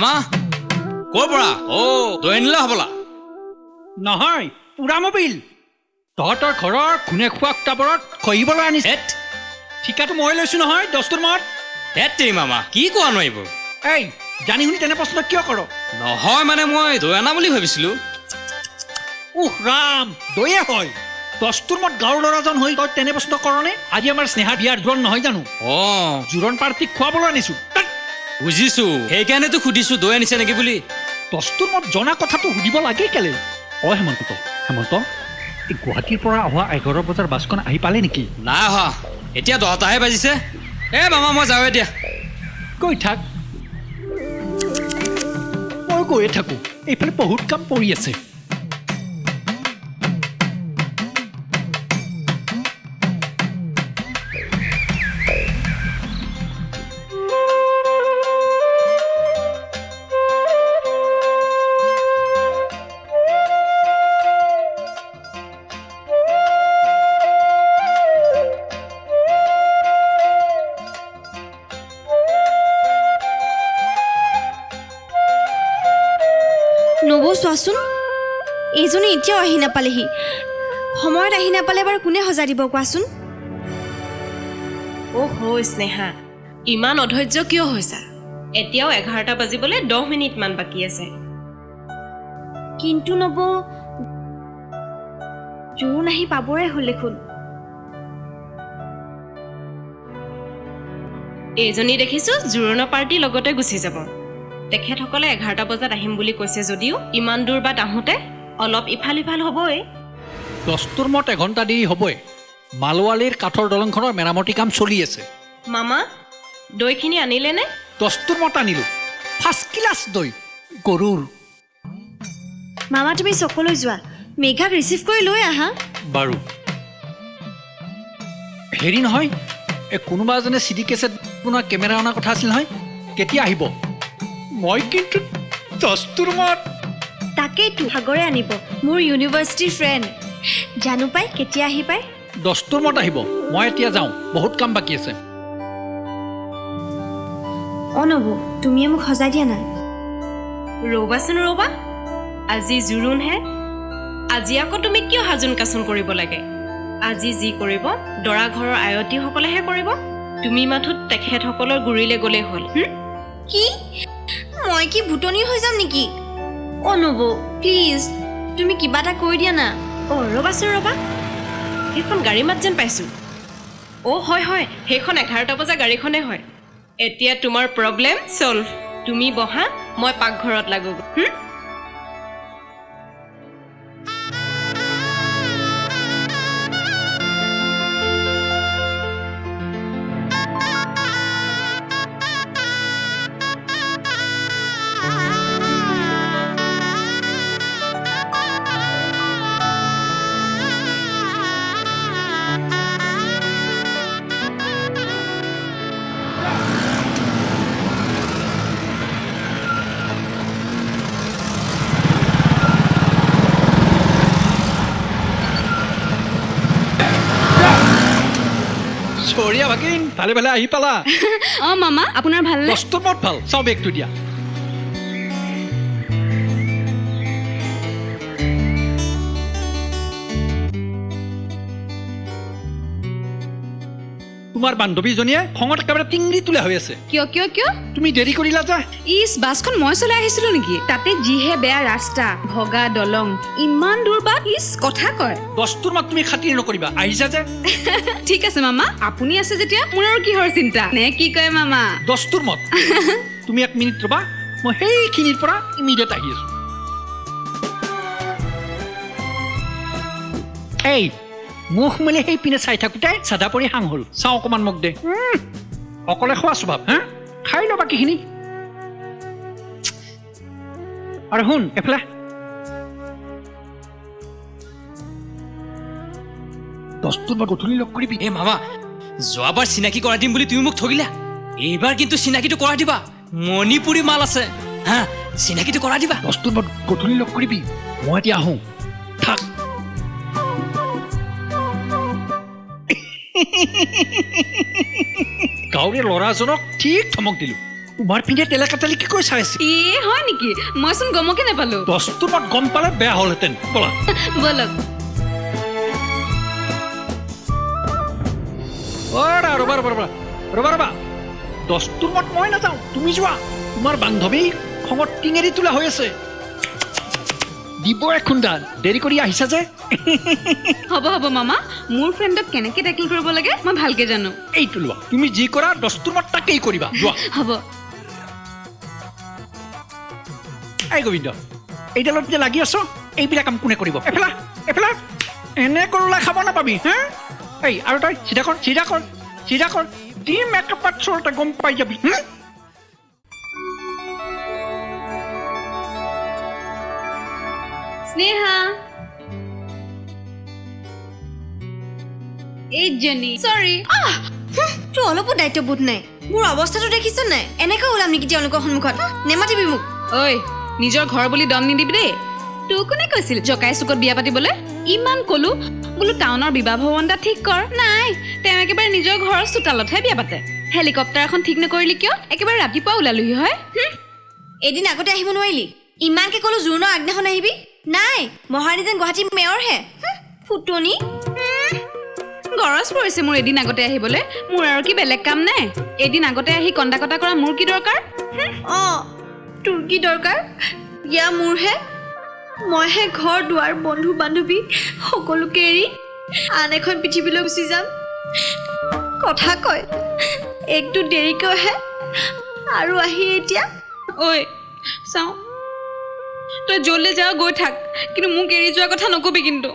মামা ক'ৰ পৰা দৈ আনিলে হ'বলা নহয় পুৰা মবিল তহঁতৰ ঘৰৰ খুনে খোৱা টাবৰত খহিবলৈ আনিছে ঠিকাটো মই লৈছো নহয় দস্তুৰ মত তেৰি মামা কি কোৱা ন এইবোৰ এই জানি শুনি তেনে প্ৰশ্ন কিয় কৰ নহয় মানে মই দৈ অনা বুলি ভাবিছিলোঁ ৰাম দয়ে হয় দস্তুৰ মত গাঁৱৰ ল'ৰাজন হৈ তই তেনে প্ৰশ্ন কৰনে আজি আমাৰ স্নেহা বিয়াৰ জোৰণ নহয় জানো জোৰণ পাৰ্টিক খুৱাবলৈ আনিছো বুজিছো সেইকাৰণেতো সুধিছো দৈ আনিছে নেকি বুলি দস্তুৰ মত জনা কথাটো সুধিব লাগে কেলে হেমন্ত এই গুৱাহাটীৰ পৰা অহা 11 বজাৰ বাছখন আহি পালে নেকি নাই অহা এতিয়া 10টাহে বাজিছে মামা মই যাওঁ এতিয়া কৈ থাক মই গৈয়ে থাকো এইফালে বহুত কাম পৰি আছে নবৌ চোৱাচোন এইজনী এতিয়াও আহি নাপালেহি সময়ত আহি নাপালে বাৰু কোনে সজাই দিব কোৱাচোন স্নেহা ইমান অধৈৰ্য কিয় হৈছা এতিয়াও 11টা বাজিবলৈ 10 মিনিটমান বাকী আছে কিন্তু নবৌ জোৰণ আহি পাবৰে হ'ল দেখোন এইজনী দেখিছো জোৰণৰ পাৰ্টি লগতে গুচি যাব তেখেতসকলে 11টা বজাত আহিম বুলি কৈছে যদিও ইমান দূৰ বাট আহোঁতে অলপ ইফাল ইফাল হ'বই দস্তুৰ মত এঘণ্টা দেৰি হ'বই মালৱালীৰ কাঠৰ দলংখনৰ মেৰামতি কাম চলি আছে মামা দৈখিনি আনিলে নে দস্তুৰ মত আনিলো ফাৰ্ষ্ট ক্লাছ দৈ গৰুৰ মামা তুমি চকলৈ যোৱা মেঘাক ৰিচিভ কৰি লৈ আহা বাৰু হেৰি নহয় কোনোবা এজনে চিডি কেছেট বনোৱা কেমেৰা অনাৰ কথা আছিল নহয় কেতিয়া আহিব মই কিন্তু দস্তুৰ মত তাকেইতো সাগৰে আনিব মোৰ ইউনিভাৰ্চিটিৰ ফ্ৰেণ্ড জানো পাই কেতিয়া আহি পায় দস্তুৰ মত আহিব মই এতিয়া যাওঁ বহুত কাম বাকী আছে নবৌ তুমিয়ে মোক সজাই দিয়া নাই ৰ'বাচোন ৰ'বা আজি জোৰোণহে আজি আকৌ তুমি কিয় হাজোন কাচোন কৰিব লাগে আজি যি কৰিব দৰা ঘৰৰ আয়তীসকলেহে কৰিব তুমি মাথোত তেখেতসকলৰ গুৰিলে গ'লেই হ'ল কি মই কি ভুটনি হৈ যাম নেকি নবৌ প্লিজ তুমি কিবা এটা কৰি দিয়া না ৰ'বাচোন ৰ'বা সেইখন গাড়ী মাত যেন পাইছোঁ হয় সেইখন 11টা বজা গাড়ীখনে হয় এতিয়া তোমাৰ প্ৰব্লেম ছল্ভ তুমি বহা মই পাকঘৰত লাগো চৰিয়া ভাগিন ভালে ভালে আহি পালা মামা আপোনাৰ ভাল নে দস্তুৰ মত ভাল চাও বেগটো দিয়া তোমাৰ বান্ধৱীজনীয়ে খঙত একেবাৰে টিংৰি তোলা হৈ আছে কিয় কিয় কিয় তুমি দেৰি কৰিলা যা বাছখন মই চলাই আহিছিলো নেকি তাতে যিহে বেয়া ৰাস্তা ভগা দলং ইমান দূৰ বাট কথা কয় দস্তুৰ মত তুমি খাতিৰ নকৰিবা আহিছা যে ঠিক আছে মামা আপুনি আছে যেতিয়া মোৰ আৰু কিহৰ চিন্তা নে কি কয় মামা দস্তুৰ মত তুমি 1 মিনিট ৰবা মই সেইখিনিৰ পৰা ইমিডিয়েট আহি আছো এই মুখ মেলি সেই পিনে চাই থাকোঁতে চাদা পৰি হাং হ'ল চাওঁ অকণমান মোক দে অকলে খোৱা স্বভাৱ খাই ল বাকীখিনি আৰু শুন এফালে দস্তুৰ মত গধূলি লগ কৰিবি মামা যোৱাবাৰ চিনাকি কৰাই দিম বুলি তুমি মোক ঠগিলা এইবাৰ কিন্তু চিনাকিটো কৰাই দিবা মণিপুৰী মাল আছে চিনাকিটো কৰাই দিবা দস্তুৰ মত গধূলি লগ কৰিবি মই এতিয়া আহোঁ থাক গাঁৱৰে ল'ৰাজনক ঠিক ধমক দিলোঁ তোমাৰ পিনে তেলেকাটালি কি কৈ চাই আছে হয় নেকি মইচোন গমকে নাপালো দস্তুৰমত গম পালে বেয়া হ'লহেঁতেন ব'লা বলক ৰবা দস্তুৰমত মই নাযাওঁ তুমি যোৱা তোমাৰ বান্ধৱী খঙত টিঙেৰি তোলা হৈ আছে দিব এখুন্দা দেৰি কৰি আহিছা যে হ'ব মামা মোৰ ফ্ৰেণ্ডক কেনেকে টেকল কৰিব লাগে মই ভালকে জানো এইটো লোৱা তুমি যি কৰা দস্তুৰমত তাকেই কৰিবা যোৱা হ'ব এই গোবিন্দ এইডালত যে লাগি আছ এইবিলাক কাম কোনে কৰিব এফালা এনে কৰলা খাব নাপাবি হা এই আৰু তই চিধা কৰ দি মেকআপ আৰ্টিষ্টৰ গম পাই যাবি স্নেহা এই জেনি সৰি তোৰ অলপো দায়িত্ববোধ নাই মোৰ অৱস্থাটো দেখিছ নাই এনেকৈ ওলাম নেকি তেওঁলোকৰ সন্মুখত নেমাতিবি মোক ঐ নিজৰ ঘৰ বুলি দম নিদিবি দেই তোক কোনে কৈছিল জকাই চুকত বিয়া পাতিবলৈ ইমান কলো বোলো টাউনৰ বিবাহ ভৱন এটা ঠিক কৰ নাই তেওঁ একেবাৰে নিজৰ ঘৰৰ চোতালতহে বিয়া পাতে হেলিকপ্টাৰ এখন ঠিক নকৰিলি কিয় একেবাৰে ৰাতিপুৱা ওলালোহি হয় এদিন আগতে আহিব নোৱাৰিলি ইমানকে ক'লো জোৰোণৰ আগদিনাখন আহিবি নাই মহাৰাণী যেন গুৱাহাটী মেয়ৰহে ফুটনি গৰজ পৰিছে মোৰ এদিন আগতে আহিবলৈ মোৰ আৰু কি বেলেগ কাম নাই এদিন আগতে আহি কন্দা কটা কৰা মোৰ কি দৰকাৰ অঁ তোৰ কি দৰকাৰ ইয়া মোৰহে মইহে ঘৰ দুৱাৰ বন্ধু বান্ধৱী সকলোকে এৰি আন এখন পৃথিৱীলৈ গুচি যাম কথা কয় একটো দেৰিকৈ আহে আৰু আহি এতিয়া ঐ চাওঁ তই য'লৈ যাৱ গৈ থাক কিন্তু মোক এৰি যোৱাৰ কথা নকবি কিন্তু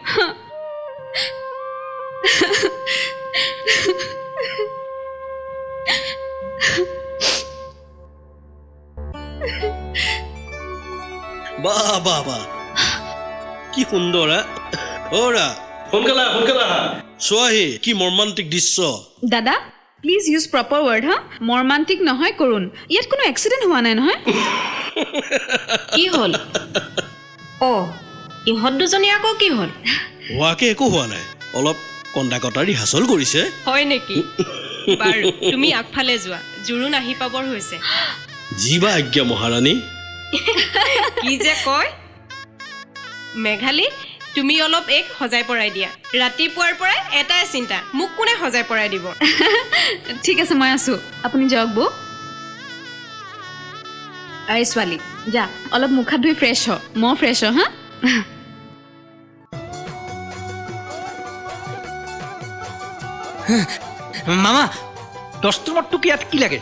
বাহ কি সুন্দৰ ওৰা সোনকালে চোৱাহি কি মৰ্মান্তিক দৃশ্য দাদা প্লিজ ইউজ প্ৰপাৰ ৱৰ্ড হা মৰ্মান্তিক নহয় কৰোণ ইয়াত কোনো এক্সিডেণ্ট হোৱা নাই নহয় কি হ'ল ইহঁত দুজনী আকৌ কি হ'ল হোৱাকে একো হোৱা নাই অলপ কন্দা কটাৰ ৰিহাৰ্চল কৰিছে হয় নেকি বাৰু তুমি আগফালে যোৱা জোৰোণ আহি পাবৰ হৈছে জীৱা আজ্ঞা মহাৰাণী কি যে কয় মেঘালী তুমি অলপ এক সজাই পৰাই দিয়া ৰাতিপুৱাৰ পৰাই এটাই চিন্তা মোক কোনে সজাই পৰাই দিব ঠিক আছে মই আছো আপুনি যাওক বৌ আৰে ছোৱালী যা অলপ মুখ হাত ধুই ফ্ৰেছ হ মই ফ্ৰেছ হ হা মামা দস্তুৰমতটো কি ইয়াত কি লাগে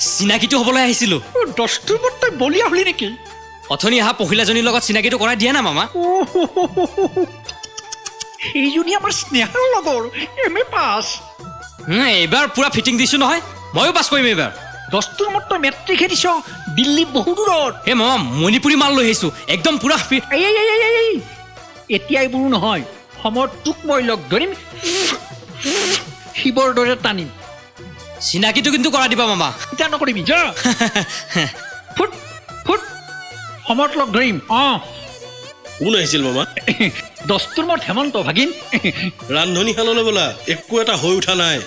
চিনাকিটো হ'বলৈ আহিছিলোঁ দস্তুৰমত তই বলিয়া হলি নেকি অথনি অহা পহিলাজনীৰ লগত চিনাকিটো কৰাই দিয়া না মামা সেইজনী আমাৰ স্নেহাৰ লগৰ এম এ পাছ এইবাৰ পুৰা ফিটিং দিছোঁ নহয় ময়ো পাছ কৰিম এইবাৰ দস্তুৰমত তই মেট্ৰিকহে দিছ দিল্লী বহু দূৰত এই মামা মণিপুৰী মাল লৈ আহিছোঁ একদম পুৰা এতিয়া এইবোৰো নহয় সময়ত তোক মই লগ ধৰিম শিৱৰ দৰে টানিম চিনাকিটো কিন্তু কৰাই দিবা মামা এতিয়া নকৰিবি যা ফুট সময়ত লগ ধৰিম কোন আহিছিল মামা দস্তুৰমত হেমন্ত ভাগিন ৰান্ধনীশাললৈ বোলা একো এটা হৈ উঠা নাই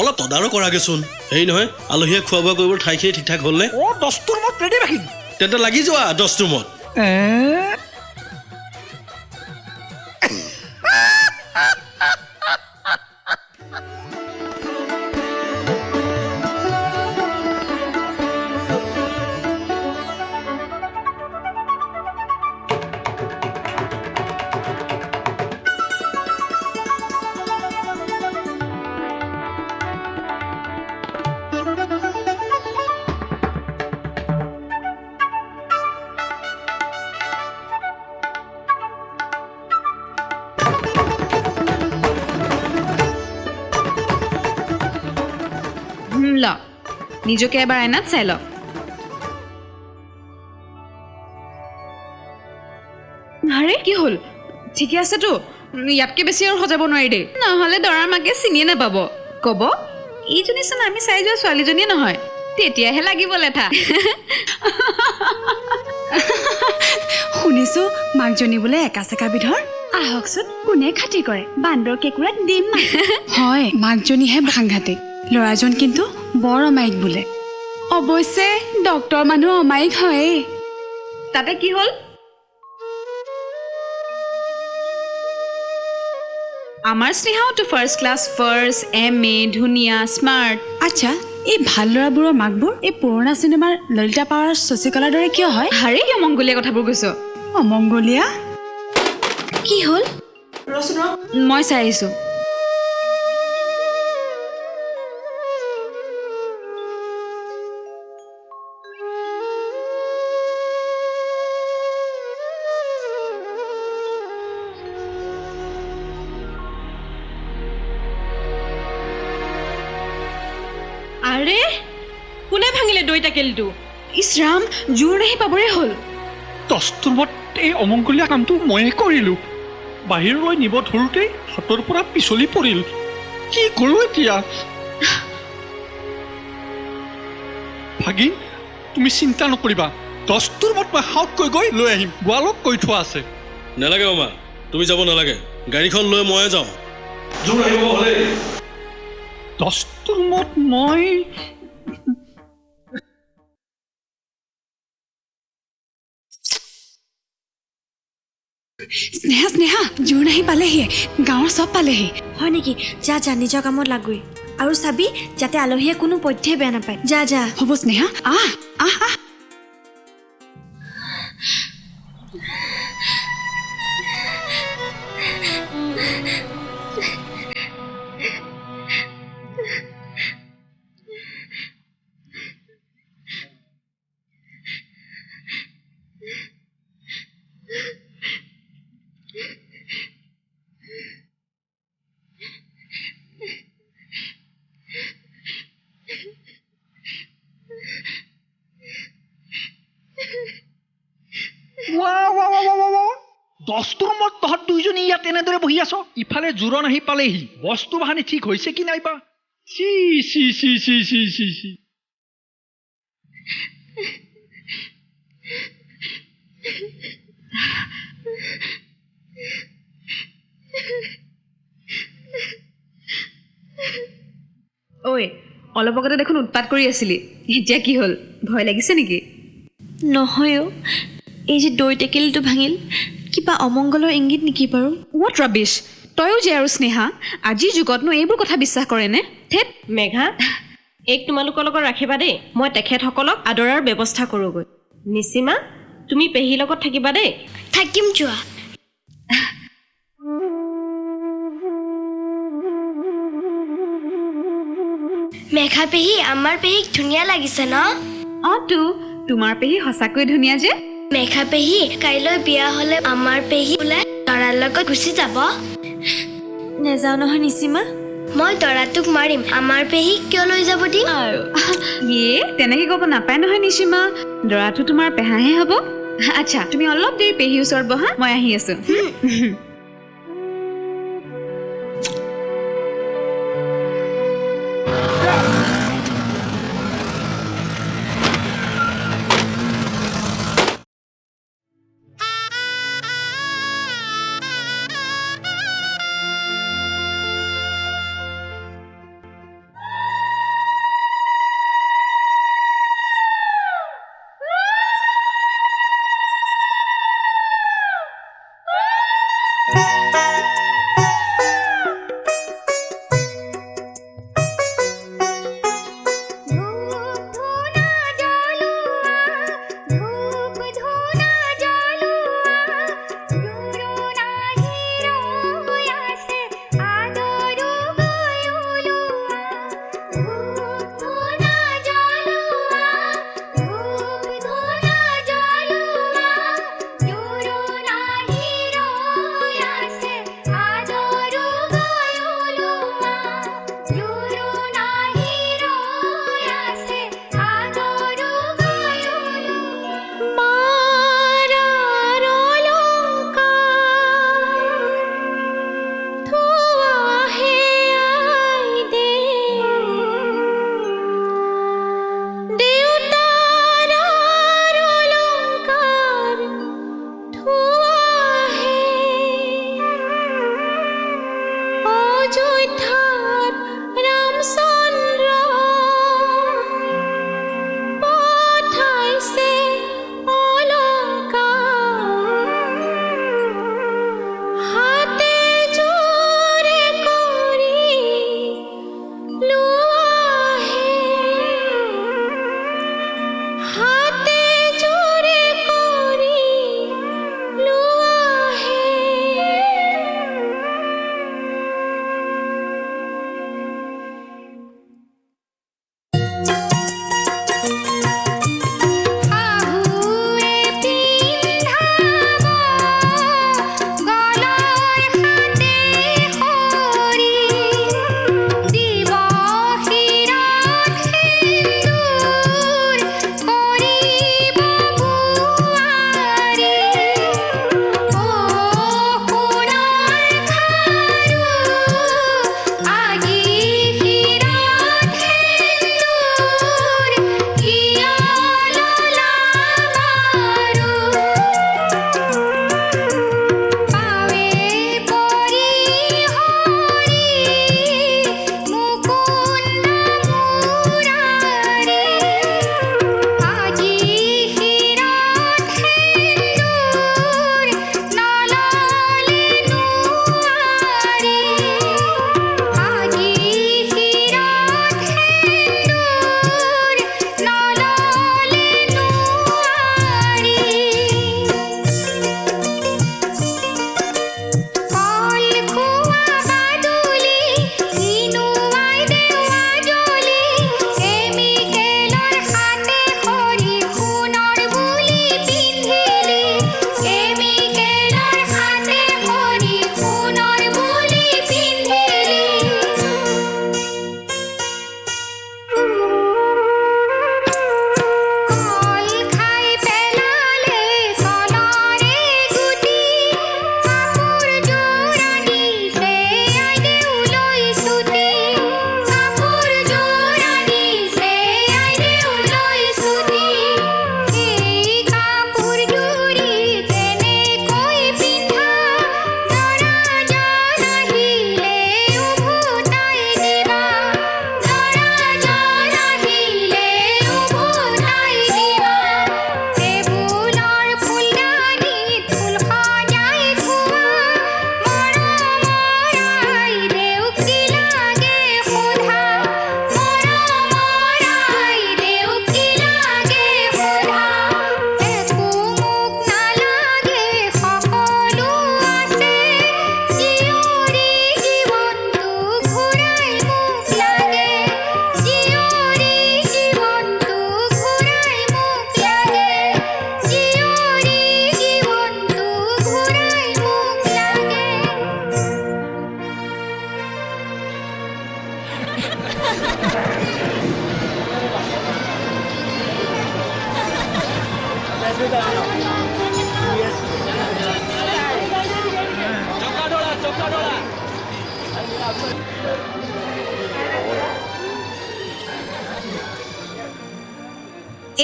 অলপ তদাৰক কৰাগেচোন হেৰি নহয় আলহীয়ে খোৱা বোৱা কৰিব ঠাইখিনি ঠিক ঠাক হ'লনে দস্তুৰমত ৰেডি ৰাখিম তেন্তে লাগি যোৱা দস্তুৰমত ল নিজকে এবাৰ আইনাত চাই ল আৰে কি হ'ল ঠিকে আছেতো ইয়াতকে বেছি আৰু সজাব নোৱাৰি দেই নহ'লে দৰাৰ মাকে চিনিয়ে নাপাব ক'ব এইজনীচোন আমি চাই যোৱা ছোৱালীজনীয়ে নহয় তেতিয়াহে লাগিব লেঠা শুনিছো মাকজনী বোলে একা চেকা বিধৰ আহকচোন কোনে খাতিৰ কৰে বান্দৰ কেঁকুৰাত ডিম হয় মাকজনীহে সাংঘাতিক ল'ৰাজন কিন্তু বৰ অমায়িক বোলে অৱশ্যে ডক্তৰ মানুহ অমায়িক হয়েই। তাতে কি হ'ল? আমাৰ স্নেহাওতো ফাৰ্ষ্ট ক্লাছ ফাৰ্ষ্ট MA ধুনীয়া স্মাৰ্ট। আচ্ছা, এই ভাল ল'ৰাবোৰৰ মাকবোৰ এই পুৰণা চিনেমাৰ ললিতা পাৱাৰ শশীকলাৰ দৰে কিয় হয়? হাৰে কিয় মংগলীয়া কথাবোৰ কৈছ? অমংগলীয়া? কি হ'ল? মই চাই আহিছোঁ। আৰে কোনে ভাঙিলে দৈ টেকেলিটো? ইছ ৰাম, জোৰ নাহি পাবৰে হ'ল। দস্তুৰমত এই অমংগলীয়া কামটো ময়ে কৰিলোঁ। বাহিৰলৈ নিব ধৰোঁতেই হাতৰ পৰা পিছলি পৰিল। কি কৰোঁ এতিয়া? ভাগিন, তুমি চিন্তা নকৰিবা। দস্তুৰমত মই সাউতকৈ গৈ লৈ আহিম। গোৱালক কৈ থোৱা আছে। নালাগে মামা, তুমি যাব নালাগে। গাড়ীখন লৈ ময়ে যাওঁ। জোৰ আহিব হ'লেই। দস্তুৰমত মই স্নেহা স্নেহা, জোৰ নাহি পালেহি, গাঁৱৰ চব পালেহি। হয় নেকি? যা যা, নিজৰ কামত লাগৈ। আৰু চাবি যাতে আলহীয়ে কোনো পথ্যে বেয়া নাপায়। যা যা। হ'ব স্নেহা, আহ আহ আহ। দস্তুৰমত তহঁত দুইজনী ইয়াত এনেদৰে বহি আছ। ইফালে জোৰণ আহি পালেহি। বস্তু বাহানি ঠিক হৈছে কি নাইবা? C C C C C C C. ঐ, অলপ আগতে দেখোন উৎপাত কৰি আছিলি, এতিয়া কি হ'ল? ভয় লাগিছে নেকি? নহয় অ', এই যে দৈ টেকেলিটো ভাঙিল, কিবা অমংগলৰ ইংগিত নেকি বাৰু? What rubbish! তয়ো যে আৰু স্নেহা, আজিৰ যুগতনো এইবোৰ কথা বিশ্বাস কৰেনে? থেত! মেঘা, এইক তোমালোকৰ লগত ৰাখিবা দেই। মই তেখেতসকলক আদৰাৰ ব্যৱস্থা কৰোঁগৈ। নিচিমা, তুমি পেহীৰ লগত থাকিবা দেই। থাকিম যোৱা। মেঘা পেহী, আমাৰ পেহীক ধুনীয়া লাগিছে ন? অঁ তো, তোমাৰ পেহী সঁচাকৈ ধুনীয়া যে। মেঘা পেহী, কাইলৈ বিয়া হ'লে আমাৰ পেহী বোলে দৰাৰ লগত গুচি যাব। নেযাওঁ নহয় নিচিমা। মই দৰাটোক মাৰিম, আমাৰ পেহীক কিয় লৈ যাব দিম? আৰু ইয়ে, তেনেকৈ ক'ব নাপায় নহয় নিচিমা। দৰাটো তোমাৰ পেহাহে হ'ব। আচ্ছা, তুমি অলপ দেৰি পেহীৰ ওচৰত বহা, মই আহি আছোঁ।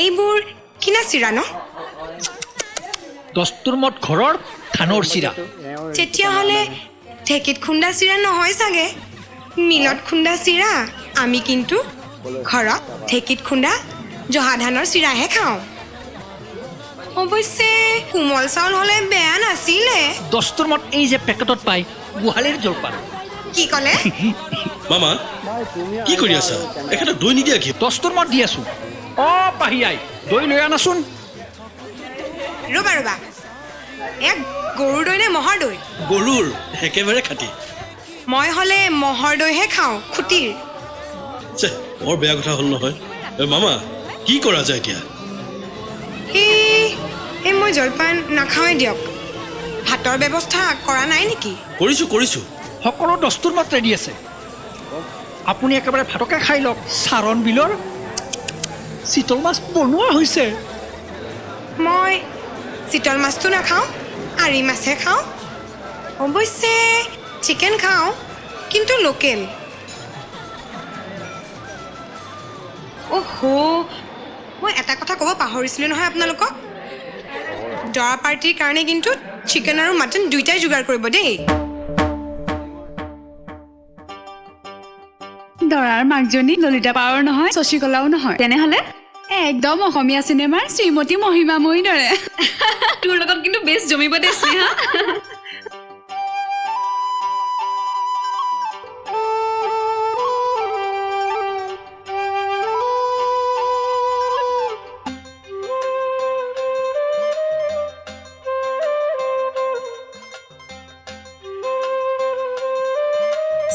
এইবোৰ কিনা চিৰা ন দস্তুৰমত ঘৰৰ ধানৰ চিৰা তেতিয়াহ'লে ঢেঁকীত খুন্দা চিৰা নহয় চাগে মিলত খুন্দা চিৰা আমি কিন্তু ঘৰত ঢেঁকীত খুন্দা জহা ধানৰ চিৰাহে খাওঁ অৱশ্যে কোমল চাউল হ'লে বেয়া নাছিলে দস্তুৰমত এই যে পেকেটত পায় গোহালিৰ জলপান কি ক'লে মামা কি কৰি আছা এখেতক দৈ নিদিয়া কি দস্তুৰমত দি আছো পাহি আই দৈ লৈ আনাচোন ৰ'বা ৰ'বা এয়া গৰুৰ দৈ নে ম'হৰ দৈ গৰুৰ একেবাৰে খাটি মই হ'লে ম'হৰ দৈহে খাওঁ খুটিৰ চে বৰ বেয়া কথা হ'ল নহয় মামা কি কৰা যায় এতিয়া এই মই জলপান নাখাওঁৱে দিয়ক ভাতৰ ব্যৱস্থা কৰা নাই নেকি কৰিছোঁ সকলো দস্তুৰমত ৰেডি আছে আপুনি একেবাৰে ভাতকে খাই লওক চাৰণ বিলৰ চিতল মাছ বনোৱা হৈছে মই চিতল মাছটো নাখাওঁ আৰি মাছহে খাওঁ অৱশ্যে চিকেন খাওঁ কিন্তু লোকেল মই এটা কথা ক'ব পাহৰিছিলোঁ নহয় আপোনালোকক দৰা পাৰ্টিৰ কাৰণে কিন্তু চিকেন আৰু মাটন দুইটাই যোগাৰ কৰিব দেই দৰাৰ মাকজনী ললিতা পাৱাৰ নহয় শশীকলাও নহয় তেনেহ'লে একদম অসমীয়া চিনেমাৰ শ্ৰীমতী মহিমাময়ীৰ দৰে তোৰ লগত কিন্তু বেছ জমিব দে স্নেহা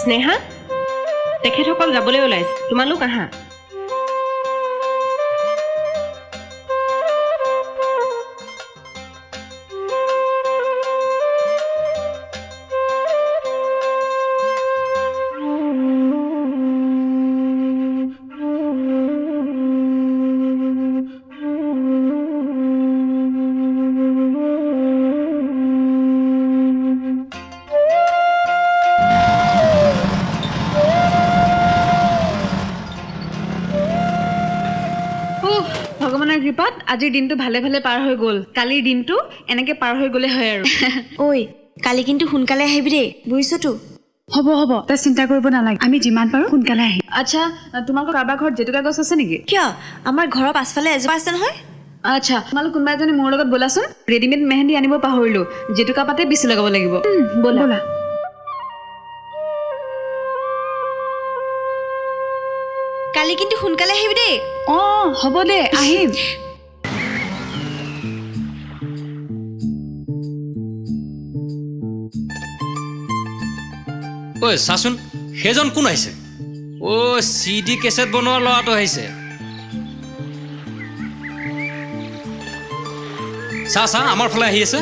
স্নেহা তেখেতসকল যাবলৈ ওলাইছে তোমালোক আহা ভগৱানৰ কৃপাত আজিৰ দিনটো ভালে ভালে পাৰ হৈ গ'ল কালিৰ দিনটো এনেকে পাৰ হৈ গ'লে হয় আৰু ঐ কালি কিন্তু সোনকালে আহিবি দেই বুজিছতো হ'ব তই চিন্তা কৰিব নালাগে আমি যিমান পাৰোঁ সোনকালে আহিম আচ্ছা তোমালোকৰ কাৰোবাৰ ঘৰত জেতুকা গছ আছে নেকি কিয় আমাৰ ঘৰৰ পাছফালে এজোপা আছে নহয় আচ্ছা তোমালোক কোনোবা এজনী মোৰ লগত ব'লাচোন ৰেডিমেড মেহেন্দি আনিব পাহৰিলোঁ জেতুকা পাতে বেছি লগাব লাগিব ব'লা কালি কিন্তু সোনকালে আহিবি দেই হ'ব দে আহিম ঐ চাচোন সেইজন কোন আহিছে CD কেছেট বনোৱা ল'ৰাটো আহিছে চা আমাৰ ফালে আহি আছে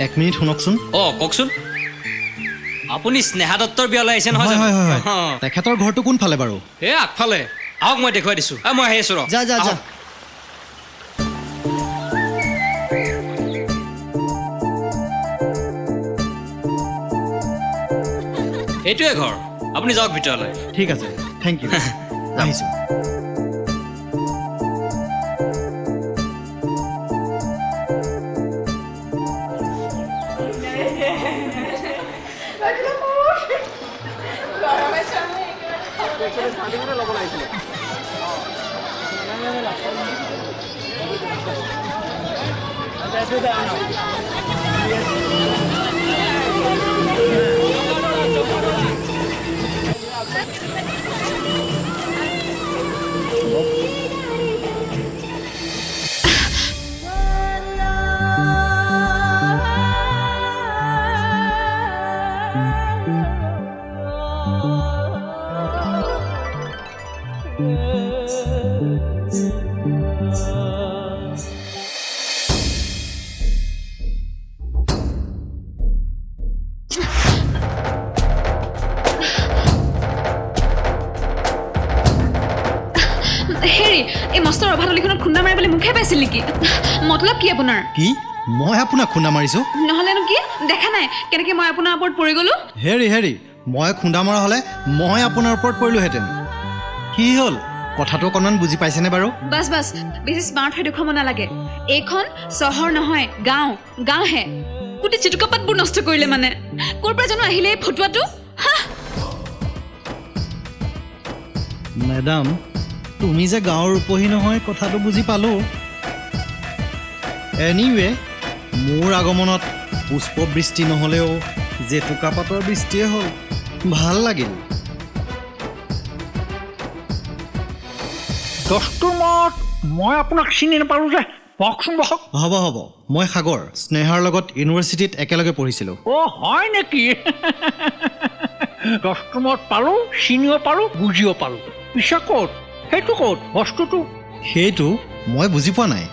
1 মিনিট শুনকচোন কওকচোন আপুনি স্নেহা দত্তৰ বিয়ালৈ আহিছে নহয় জানো তেখেতৰ ঘৰটো কোনফালে বাৰু আগফালে আহক মই দেখুৱাই দিছোঁ মই আহি আছোঁ যা এইটোৱে ঘৰ আপুনি যাওক ভিতৰলৈ ঠিক আছে থেংক ইউ আহিছোঁ এই মস্তৰ অভাতলিখনত খুন্দা মাৰিবলৈ মুখে পাইছিল নেকি মতলব কি আপোনাৰ কি মই আপোনাক খুন্দা মাৰিছোঁ নহ'লেনো কি দেখা নাই কেনেকৈ মই আপোনাৰ ওপৰত পৰি গ'লোঁ হেৰি মই খুন্দা মৰা হ'লে মই আপোনাৰ ওপৰত পৰিলোহেঁতেন কি হ'ল কথাটো অকণমান বুজি পাইছেনে বাৰু বাছ বাছ বেছি স্মাৰ্ট হৈ দেখুৱাব নালাগে এইখন চহৰ নহয় গাঁও গাঁওহে গোটেই চিটুকাপাতবোৰ নষ্ট কৰিলে মানে ক'ৰ পৰা জানো আহিলে এই ফটোৱাটো মেডাম তুমি যে গাঁৱৰ ৰূপহী নহয় কথাটো বুজি পালোঁ এনিৱে মোৰ আগমনত পুষ্পবৃষ্টি নহ'লেও জেতুকাপাতৰ বৃষ্টিয়ে হ'ল ভাল লাগিল দস্তুৰ মত মই আপোনাক চিনি নাপালোঁ যে বহকচোন বহক হ'ব হ'ব মই সাগৰ স্নেহাৰ লগত ইউনিভাৰ্চিটিত একেলগে পঢ়িছিলোঁ অ' হয় নেকি দস্তুৰ মত পালোঁ চিনিও পালোঁ বুজিও পালোঁ পিছে ক'ত সেইটো ক'ত বস্তুটো সেইটো মই বুজি পোৱা নাই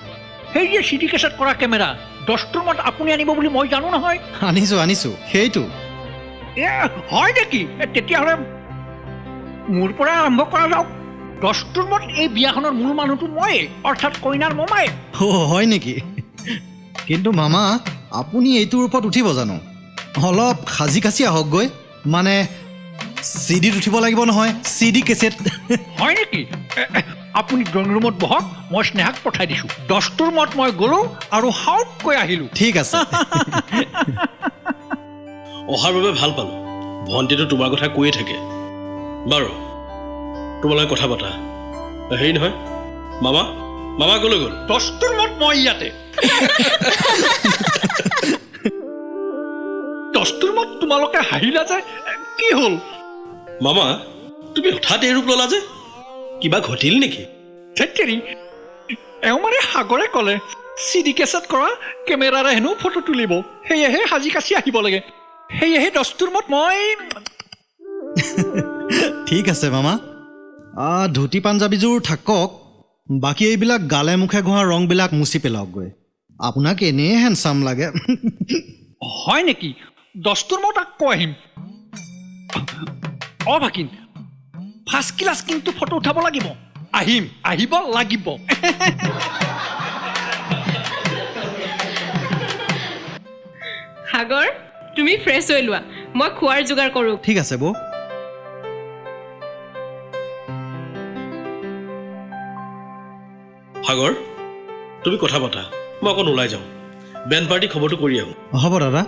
সেই যে চিডি কেছেট কৰা কেমেৰা দস্তুৰ মত আপুনি আনিব বুলি মই জানো নহয় আনিছোঁ সেইটো হয় নেকি তেতিয়াহ'লে মোৰ পৰা আৰম্ভ কৰা যাওক দস্তুৰ মত এই বিয়াখনৰ মূল মানুহটো ময়ে অৰ্থাৎ কইনাৰ মমায়ে হয় নেকি কিন্তু মামা আপুনি এইটোৰ ওপৰত উঠিব জানো অলপ সাজি কাচি আহকগৈ মানে চিডিত উঠিব লাগিব নহয় চিডি কেছেট হয় নেকি আপুনি ড্ৰয়িং ৰুমত বহক মই স্নেহাক পঠাই দিছোঁ দস্তুৰ মত মই গ'লোঁ আৰু হাউতকৈ আহিলোঁ ঠিক আছে অহাৰ বাবে ভাল পালোঁ ভণ্টিটো তোমাৰ কথা কৈয়ে থাকে বাৰু তোমালোকে কথা পতা হেৰি নহয় মামা ক'লৈ গ'ল দস্তুৰ মত মই ইয়াতে দস্তুৰ মত তোমালোকে হাঁহিলা যে কি হ'ল মামা তুমি হঠাৎ এই ৰূপ ল'লা যে কিবা ঘটিল নেকি থেতৰি এওঁ মানে সাগৰে ক'লে চিডি কেছেট কৰা কেমেৰাৰে হেনো ফটো তুলিব সেয়েহে সাজি কাচি আহিব লাগে সেয়েহে দস্তুৰ মত মই ঠিক আছে মামা ধুতি পাঞ্জাবীযোৰ থাকক বাকী এইবিলাক গালে মুখে ঘঁহা ৰংবিলাক মুচি পেলাওকগৈ আপোনাক এনেই হেণ্ডচাম লাগে হয় নেকি দস্তুৰ মত আকৌ আহিম অ ভাকিন ফাৰ্ষ্ট ক্লাছ কিন্তু ফটো উঠাব লাগিব আহিব লাগিব সাগৰ তুমি ফ্ৰেছ হৈ লোৱা মই খোৱাৰ যোগাৰ কৰোঁ ঠিক আছে বৌ সাগৰ তুমি কথা পতা মই অকণ ওলাই যাওঁ বেণ্ড পাৰ্টি খবৰটো কৰি আহোঁ হ'ব দাদা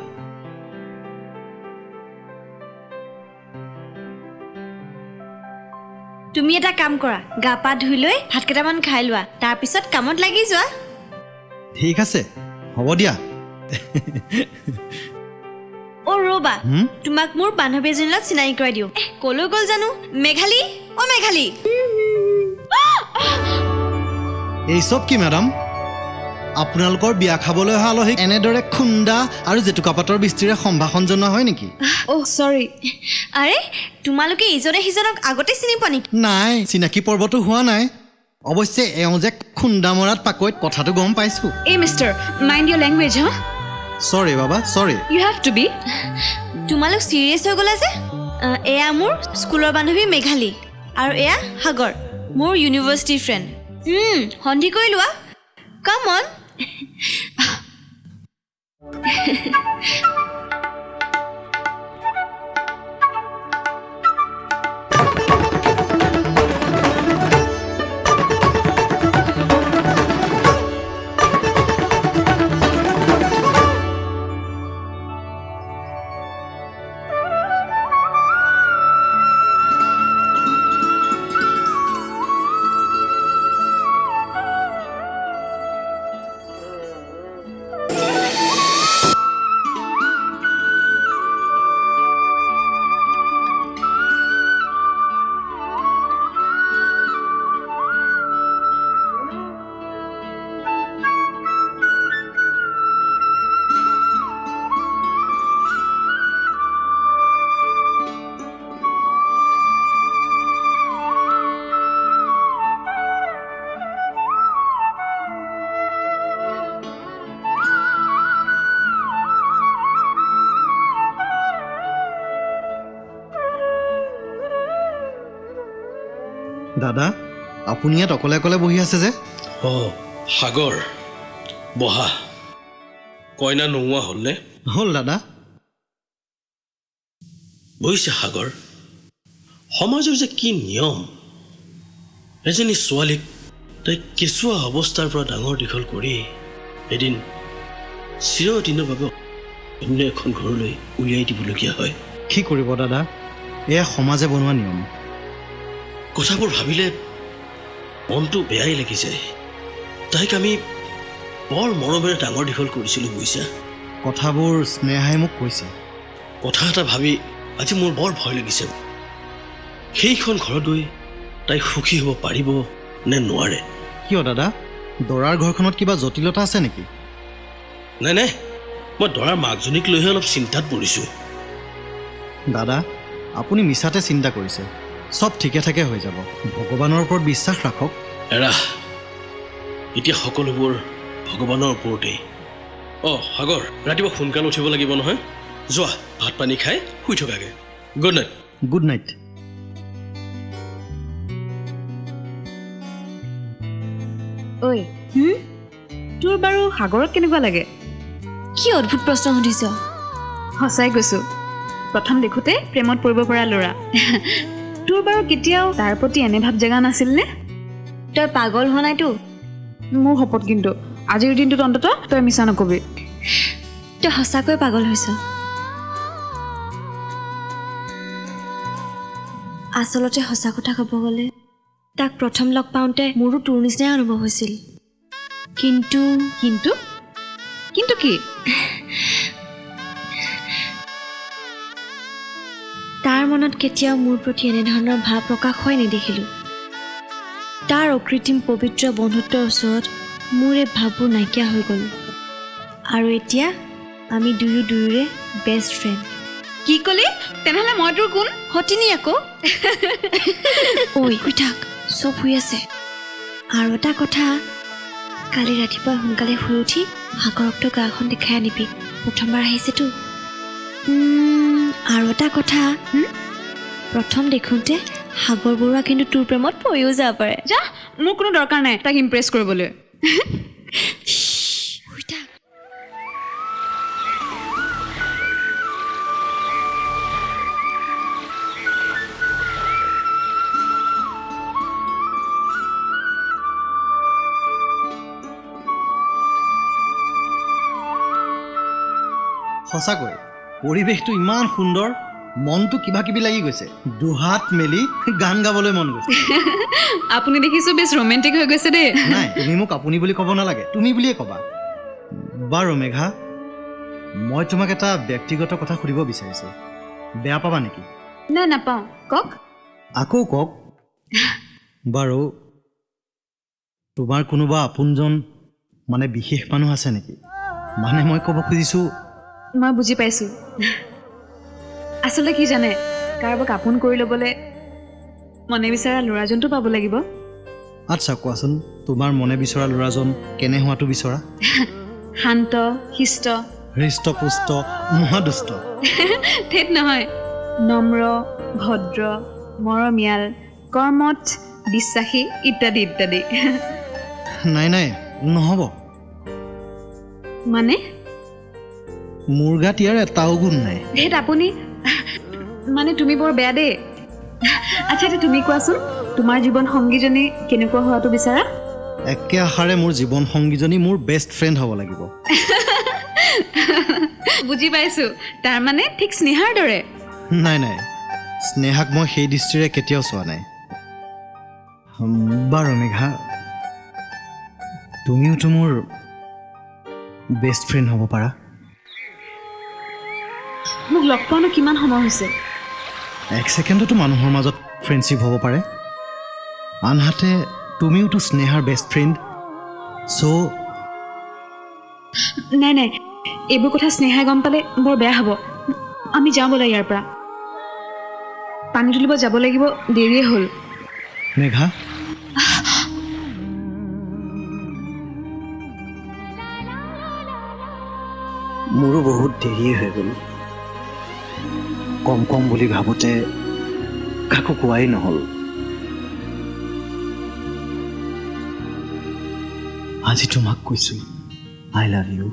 তুমি এটা কাম কৰা গা পা ধুই লৈ ভাত কেইটামান খাই লোৱা তাৰপিছত কামত লাগি যোৱা ঠিক আছে হ'ব দিয়া অ' ৰ'বা তোমাক মোৰ বান্ধৱী এজনীৰ লগত চিনাকি কৰাই দিওঁ ক'লৈ গ'ল জানো মেঘালী অ' মেঘালী এই চব কি মেডাম আপোনালোকৰ বিয়া খাবলৈ অহা আলহীক এনেদৰে খুন্দা আৰু জেতুকাপাতৰ বৃষ্টিৰে সম্ভাষণ জনোৱা হয় নেকি অ' চৰি আৰে তোমালোকে ইজনে সিজনক আগতে চিনি পোৱা নেকি নাই চিনাকি পৰ্বটো হোৱা নাই অৱশ্যে এওঁ যে খুন্দা মৰাত পাকৈত কথাটো গম পাইছোঁ এই মিষ্টাৰ মাইণ্ড ইয়ৰ লেংগুৱেজ হা চৰি বাবা চৰি ইউ হেভ টু বি তোমালোক চিৰিয়াছ হৈ গ'লা যে এয়া মোৰ স্কুলৰ বান্ধৱী মেঘালী আৰু এয়া সাগৰ মোৰ ইউনিভাৰ্চিটিৰ ফ্ৰেণ্ড সন্ধি কৰি লোৱা কাম অন দাদা আপুনি ইয়াত অকলে অকলে বহি আছে যে অঁ সাগৰ বহা কইনা নোহোৱা হ'লনে হ'ল দাদা বুজিছে সাগৰ সমাজৰ যে কি নিয়ম এজনী ছোৱালীক তাই কেঁচুৱা অৱস্থাৰ পৰা ডাঙৰ দীঘল কৰি এদিন চিৰদিনৰ বাবে অন্য এখন ঘৰলৈ উলিয়াই দিবলগীয়া হয়। কি কৰিব দাদা, এয়া সমাজে বনোৱা নিয়ম। কথাবোৰ ভাবিলে মনটো বেয়াই লাগি যায়। তাইক আমি বৰ মৰমেৰে ডাঙৰ দীঘল কৰিছিলোঁ বুজিছা। কথাবোৰ স্নেহাই মোক কৈছে। কথা এটা ভাবি আজি মোৰ বৰ ভয় লাগিছে। সেইখন ঘৰত গৈ তাই সুখী হ'ব পাৰিব নে নোৱাৰে? কিয় দাদা, দৰাৰ ঘৰখনত কিবা জটিলতা আছে নেকি? নাই নাই, মই দৰাৰ মাকজনীক লৈহে অলপ চিন্তাত পৰিছোঁ। দাদা, আপুনি মিছাতে চিন্তা কৰিছে। চব ঠিকে ঠাকে হৈ যাব। ভগৱানৰ ওপৰত বিশ্বাস ৰাখক। এৰা, এতিয়া সকলোবোৰ ভগৱানৰ ওপৰতেই। সাগৰ, ৰাতিপুৱা সোনকালে উঠিব লাগিব নহয়। যোৱা, ভাত পানী খাই শুই থকাগে। Good night. Good night. ঐ তোৰ বাৰু সাগৰক কেনেকুৱা লাগে? কি অদ্ভুত প্ৰশ্ন সুধিছ। সঁচাই কৈছোঁ, প্ৰথম দেখোঁতে প্ৰেমত পৰিব পৰা ল'ৰা। তোৰ বাৰু কেতিয়াও তাৰ প্ৰতি এনে ভাৱ জেগা নাছিলনে? তই পাগল হোৱা নাইতো? মোৰ শপত, কিন্তু আজিৰ দিনটোত অন্ততঃ তই মিছা নকবি। তই সঁচাকৈ পাগল হৈছ। আচলতে সঁচা কথা ক'ব গ'লে তাক প্ৰথম লগ পাওঁতে মোৰো তোৰ নিচিনাই অনুভৱ হৈছিল। কিন্তু কিন্তু কিন্তু কি? তাৰ মনত কেতিয়াও মোৰ প্ৰতি এনেধৰণৰ ভাৱ প্ৰকাশ হয় নেদেখিলোঁ। তাৰ অকৃত্ৰিম পবিত্ৰ বন্ধুত্বৰ ওচৰত মোৰ এই ভাৱবোৰ নাইকিয়া হৈ গ'ল। আৰু এতিয়া আমি দুয়োৰে বেষ্ট ফ্ৰেণ্ড। কি ক'লি? তেনেহ'লে মই তোৰ কোন? সতিনী আকৌ। ঐ শুই থাক, চব শুই আছে। আৰু এটা কথা, কালি ৰাতিপুৱা সোনকালে শুই উঠি সাগৰকতো গাঁওখন দেখাই আনিবি, প্ৰথমবাৰ আহিছেতো। আৰু এটা কথা, প্ৰথম দেখোঁতে সাগৰ বৰুৱা কিন্তু তোৰ প্ৰেমত পৰিও যাব পাৰে। যা, মোৰ কোনো দৰকাৰ নাই তাক ইমপ্ৰেছ কৰিবলৈ। শুই থাক। সঁচাকৈ পৰিৱেশটো ইমান সুন্দৰ, মনটো কিবা কিবি লাগি গৈছে। দুহাত মেলি গান গাবলৈ মন গৈছে। আপুনি দেখিছোঁ বেছ ৰোমেণ্টিক হৈ গৈছে দেই। নাই, তুমি মোক আপুনি বুলি ক'ব নালাগে, তুমি বুলিয়ে ক'বা। বাৰু মেঘা, মই তোমাক এটা ব্যক্তিগত কথা সুধিব বিচাৰিছোঁ, বেয়া পাবা নেকি? নাই, নাপাওঁ, কওক। আকৌ কওক। বাৰু তোমাৰ কোনোবা আপোনজন মানে বিশেষ মানুহ আছে নেকি? মানে মই ক'ব খুজিছোঁ। মই বুজি পাইছোঁ। আচলতে কি জানে, কাৰোবাক আপোন কৰি ল'বলৈ মনে বিচৰা ল'ৰাজনটো পাব লাগিব। আচ্ছা, কোৱাচোন তোমাৰ মনে বিচৰা ল'ৰাজন কেনে হোৱাটো বিচৰা? শান্ত, শিষ্ট, হৃষ্টপুষ্ট, মহাদুষ্ট। ঠেট নহয়, নম্ৰ, ভদ্ৰ, মৰমীয়াল, কৰ্মঠ, বিশ্বাসী ইত্যাদি ইত্যাদি। নাই নাই, নহ'ব। মানে মোৰ গাত ইয়াৰ এটাও গুণ নাই। ঠেট আপুনি, মানে তুমি বৰ বেয়া দেই। আচ্ছা, এতিয়া তুমি কোৱাচোন, তোমাৰ জীৱন সংগীজনী কেনেকুৱা হোৱাটো বিচাৰা? একে আশাৰে মোৰ জীৱন সংগীজনী মোৰ বেষ্ট ফ্ৰেণ্ড হ'ব লাগিব। বুজি পাইছোঁ, তাৰমানে ঠিক স্নেহাৰ দৰে। নাই নাই, স্নেহাক মই সেই দৃষ্টিৰে কেতিয়াও চোৱা নাই। বাৰু মেঘা, তুমিওতো মোৰ বেষ্ট ফ্ৰেণ্ড হ'ব পাৰা। মোক লগ পোৱানো কিমান সময় হৈছে? এক ছেকেণ্ডতো মানুহৰ মাজত ফ্ৰেণ্ডশ্বিপ হ'ব পাৰে। আনহাতে তুমিওতো স্নেহাৰ বেষ্ট ফ্ৰেণ্ড। চ' নাই নাই, এইবোৰ কথা স্নেহাই গম পালে বৰ বেয়া হ'ব। আমি যাওঁ বোলে ইয়াৰ পৰা। পানী তুলিব যাব লাগিব, দেৰিয়ে হ'ল। মেঘা, মোৰো বহুত দেৰিয়ে হৈ গ'ল। কম কম বুলি ভাবোঁতে কাকো কোৱাই নহ'ল। আজি তোমাক কৈছোঁ I love you.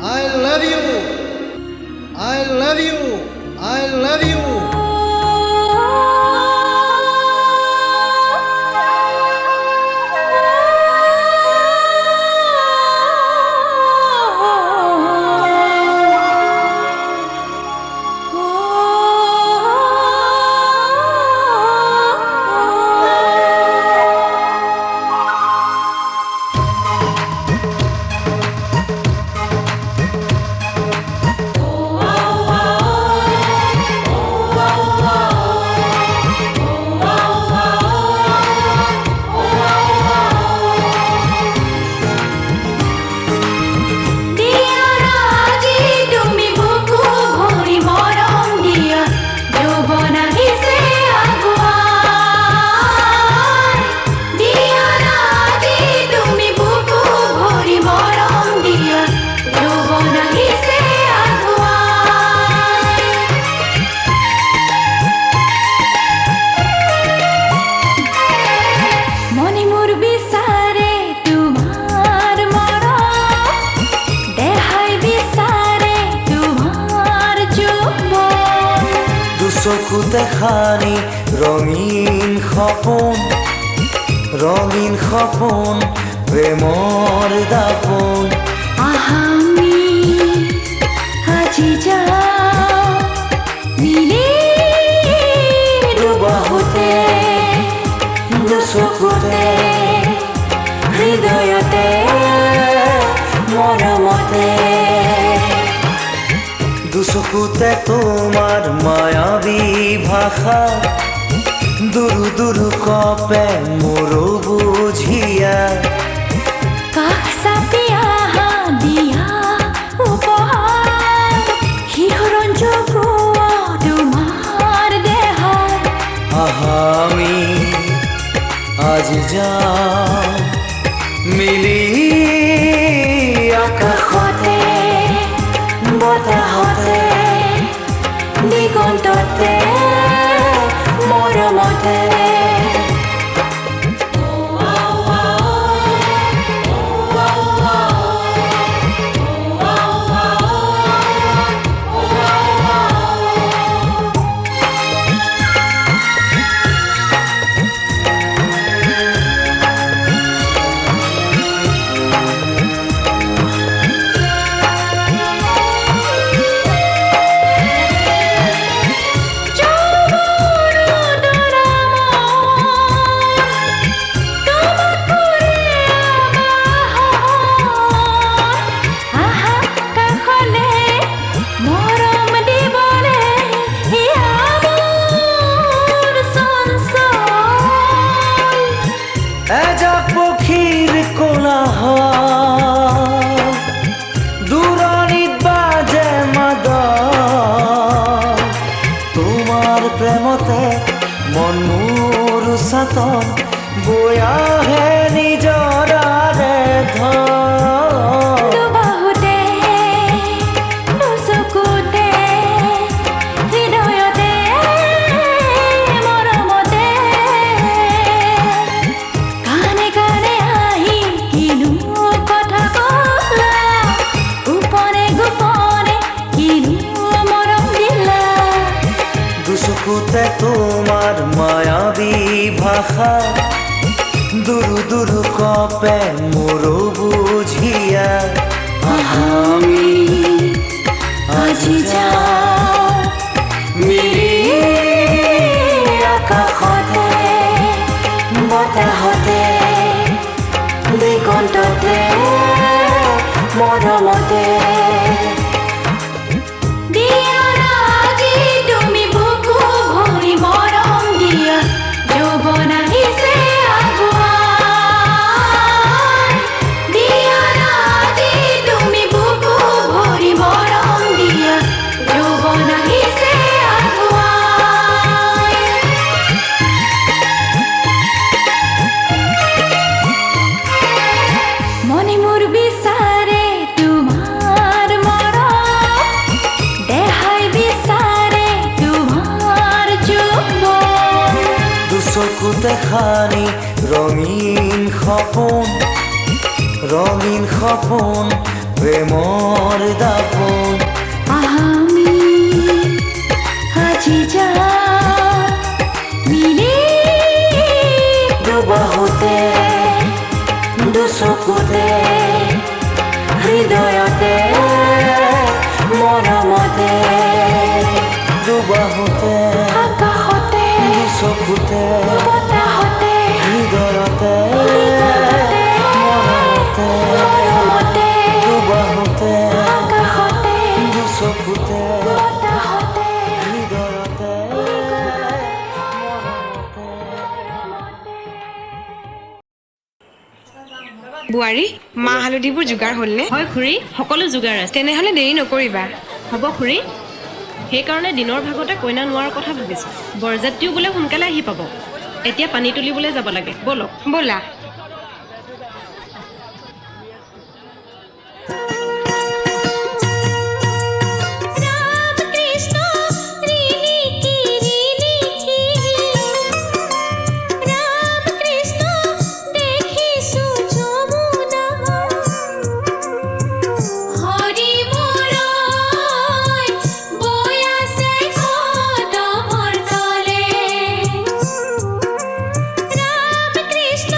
I love you. I love you. I love you. চকুতে খানি রঙিন সপোন প্ৰেমৰ দাপোন আমি আজি যাওঁ মিলি দুবাহুতে দুচকুতে হৃদয়তে মৰমতে দুচকুতে তোমাৰ মায়াবী ভাষা দুৰু দুৰু কপে মোৰো বুঝিয়া কাষ চাপি আহা দিয়া উপহাৰ শিহৰণ জগোৱা তোমাৰ দেহত আমি আজি যাওঁ মিলি আকাশতে বতাহতে দিগন্ততে মৰমতে এজাক পক্ষীৰ কোলাহল দূৰণিত বাজে মাদল তোমাৰ প্ৰেমতে মন মোৰ চাতন বৈ আহে নিজৰাৰে ধন দুবাহুতে দুচকুতে হৃদয়তে মৰমতে কানে কানে আহি কিনো কথা কলা গোপনে গোপনে কিনো মৰম দিলা দুচকুতে তোমাৰ মায়াবী ভাষা দুৰু দুৰু কপে মোৰো বুঝিয়া আমি আজি যাওঁ মিলি আকাশতে বতাহতে দিগন্ততে মৰমতে দিয়া আজি তুমি বুকু ভৰি মৰম দিয়া যৌৱন আহিছে আগুৱাই দিয়া আজি তুমি বুকু ভৰি মৰম দিয়া যৌৱন আহিছে আগুৱাই মনে মোৰ বিচাৰে তোমাৰ মৰম দেহাই বিচাৰে তোমাৰ যৌৱন দুচকুতে খানি ৰঙিন সপোন প্ৰেমৰ দাপোন আমি আজি যাম মিলি দুবাহুতে দুচকুতে হৃদয়তে মৰমতে দুবাহুতে আকাশতে দুচকুতে বতাহতে হৃদয়তে মৰমতে দুবাহুতে আকাশতে দুচকুতে বতাহতে হৃদয়তে বোৱাৰী মাহ হালধিবোৰ যোগাৰ হ'লনে হয় খুৰী সকলো যোগাৰ আছে তেনেহ'লে দেৰি নকৰিবা হ'ব খুৰী সেইকাৰণে দিনৰ ভাগতে কইনা নোৱাৰ কথা ভাবিছোঁ বৰযাত্ৰীও বোলে সোনকালে আহি পাব এতিয়া পানী তুলিবলৈ যাব লাগে ব'লক ব'লা কৃষ্ণ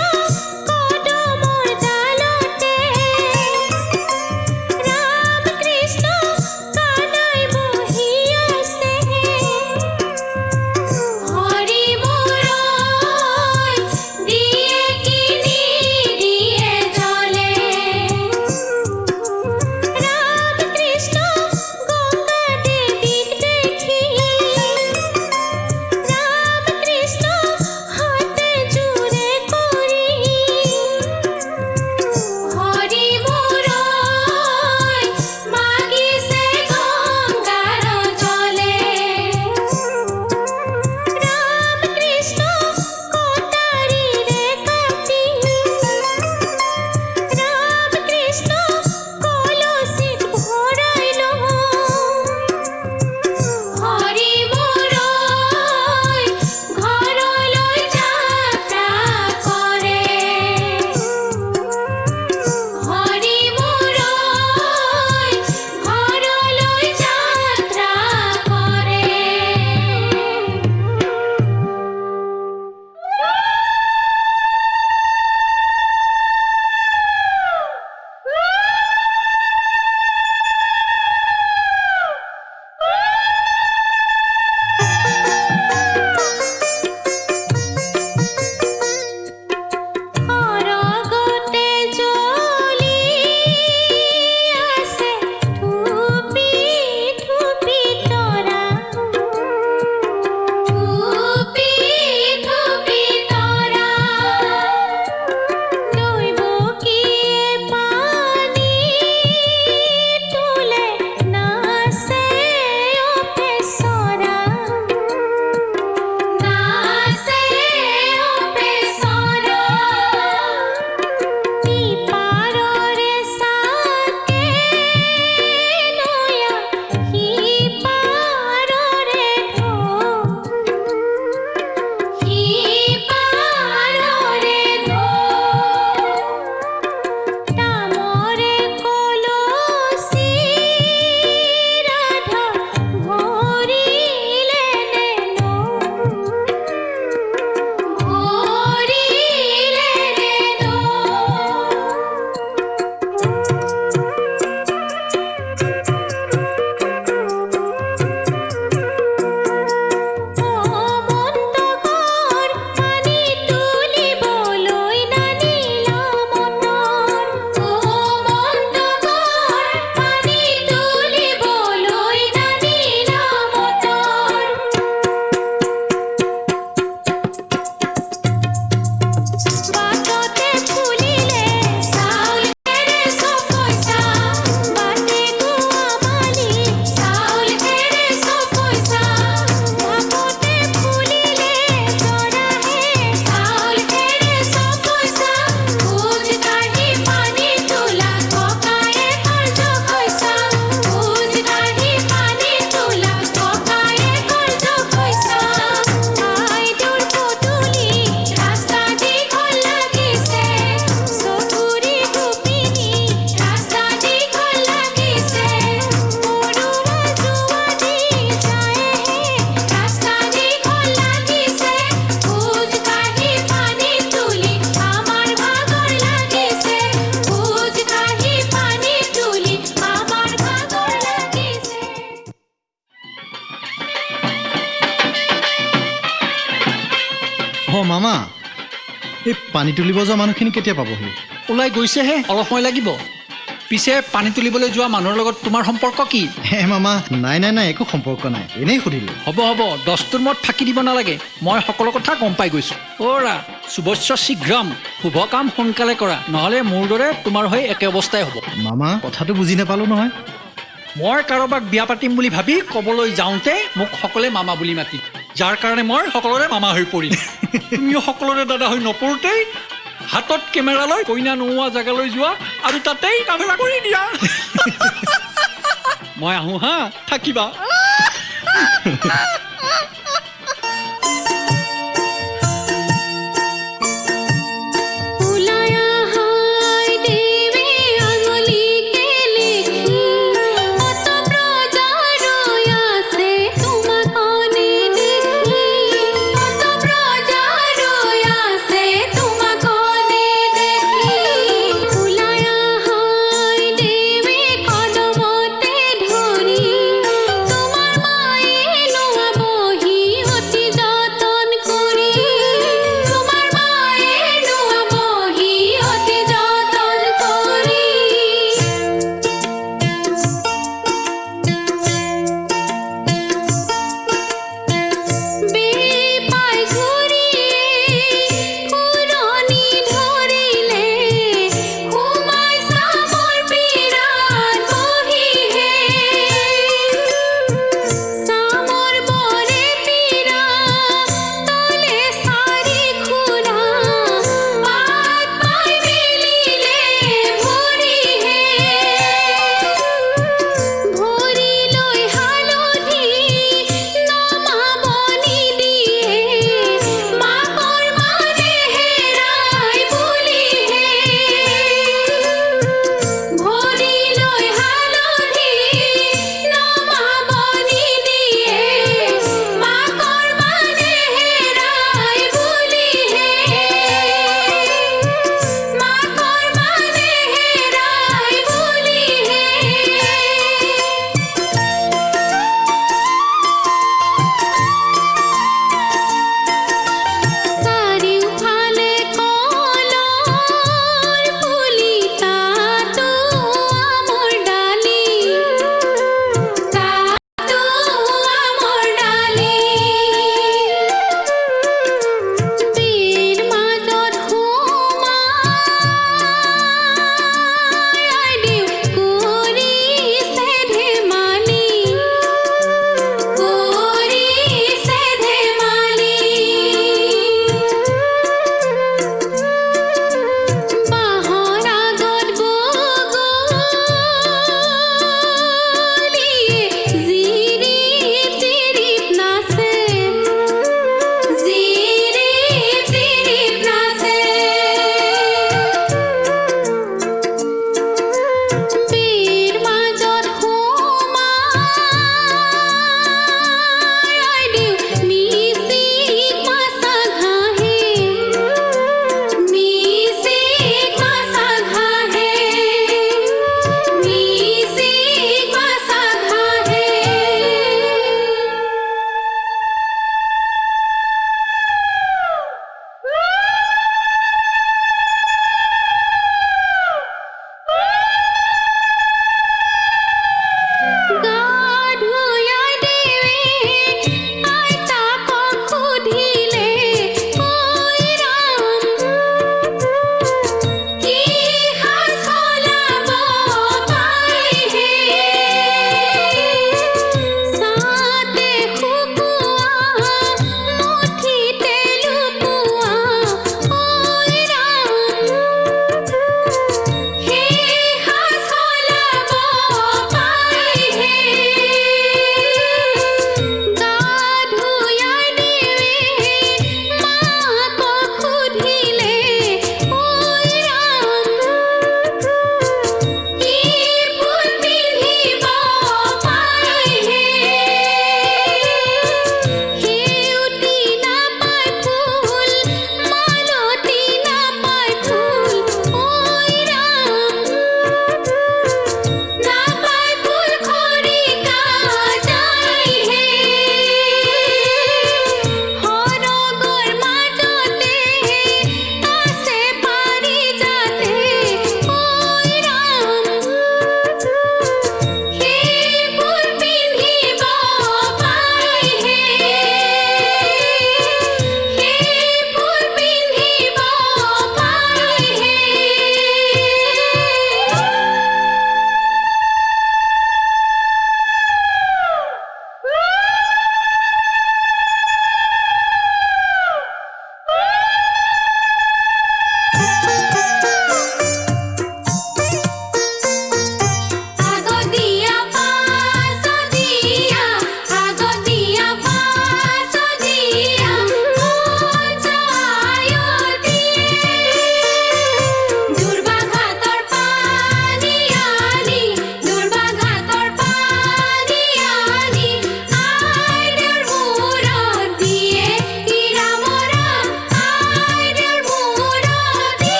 এই পানী তুলিব যোৱা মানুহখিনি কেতিয়া পাবহি ওলাই গৈছেহে অলপ সময় লাগিব পিছে পানী তুলিবলৈ যোৱা মানুহৰ লগত তোমাৰ সম্পৰ্ক কি হে মামা নাই নাই নাই একো সম্পৰ্ক নাই এনেই সুধিলোঁ হ'ব হ'ব দস্তুৰ মত ফাঁকি দিব নালাগে মই সকলো কথা গম পাই গৈছোঁ অ'ৰা শুভস্য শীঘ্ৰম শুভ কাম সোনকালে কৰা নহ'লে মোৰ দৰে তোমাৰ হৈ একে অৱস্থাই হ'ব মামা কথাটো বুজি নাপালোঁ নহয় মই কাৰোবাক বিয়া পাতিম বুলি ভাবি ক'বলৈ যাওঁতে মোক সকলোৱে মামা বুলি মাতি যাৰ কাৰণে মই সকলোৰে মামা হৈ পৰিম তুমিও সকলোৰে দাদা হৈ নপৰোঁতেই হাতত কেমেৰা লৈ কইনা নোহোৱা জেগালৈ যোৱা আৰু তাতেই কামেৰা কৰি দিয়া মই আহোঁ হা থাকিবা তোমাৰ মায়ে নোৱাব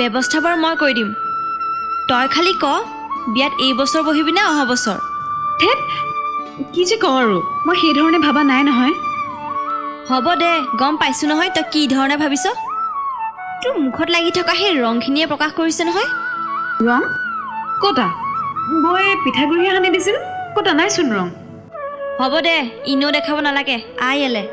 ব্যৱস্থা বাৰু মই কৰি দিম তই খালি ক বিয়াত এই বছৰ বহিবি নে অহা বছৰ থেত কি যে কওঁ আৰু মই সেই ধৰণে ভাবা নাই নহয় হ'ব দে গম পাইছোঁ নহয় তই কি ধৰণে ভাবিছ তোৰ মুখত লাগি থকা সেই ৰংখিনিয়ে প্ৰকাশ কৰিছে নহয় ৰং কটা বৌয়ে পিঠাগুড়ি সানি দিছিল কটা নাইচোন ৰং হ'ব দে ইনেও দেখাব নালাগে আই এলে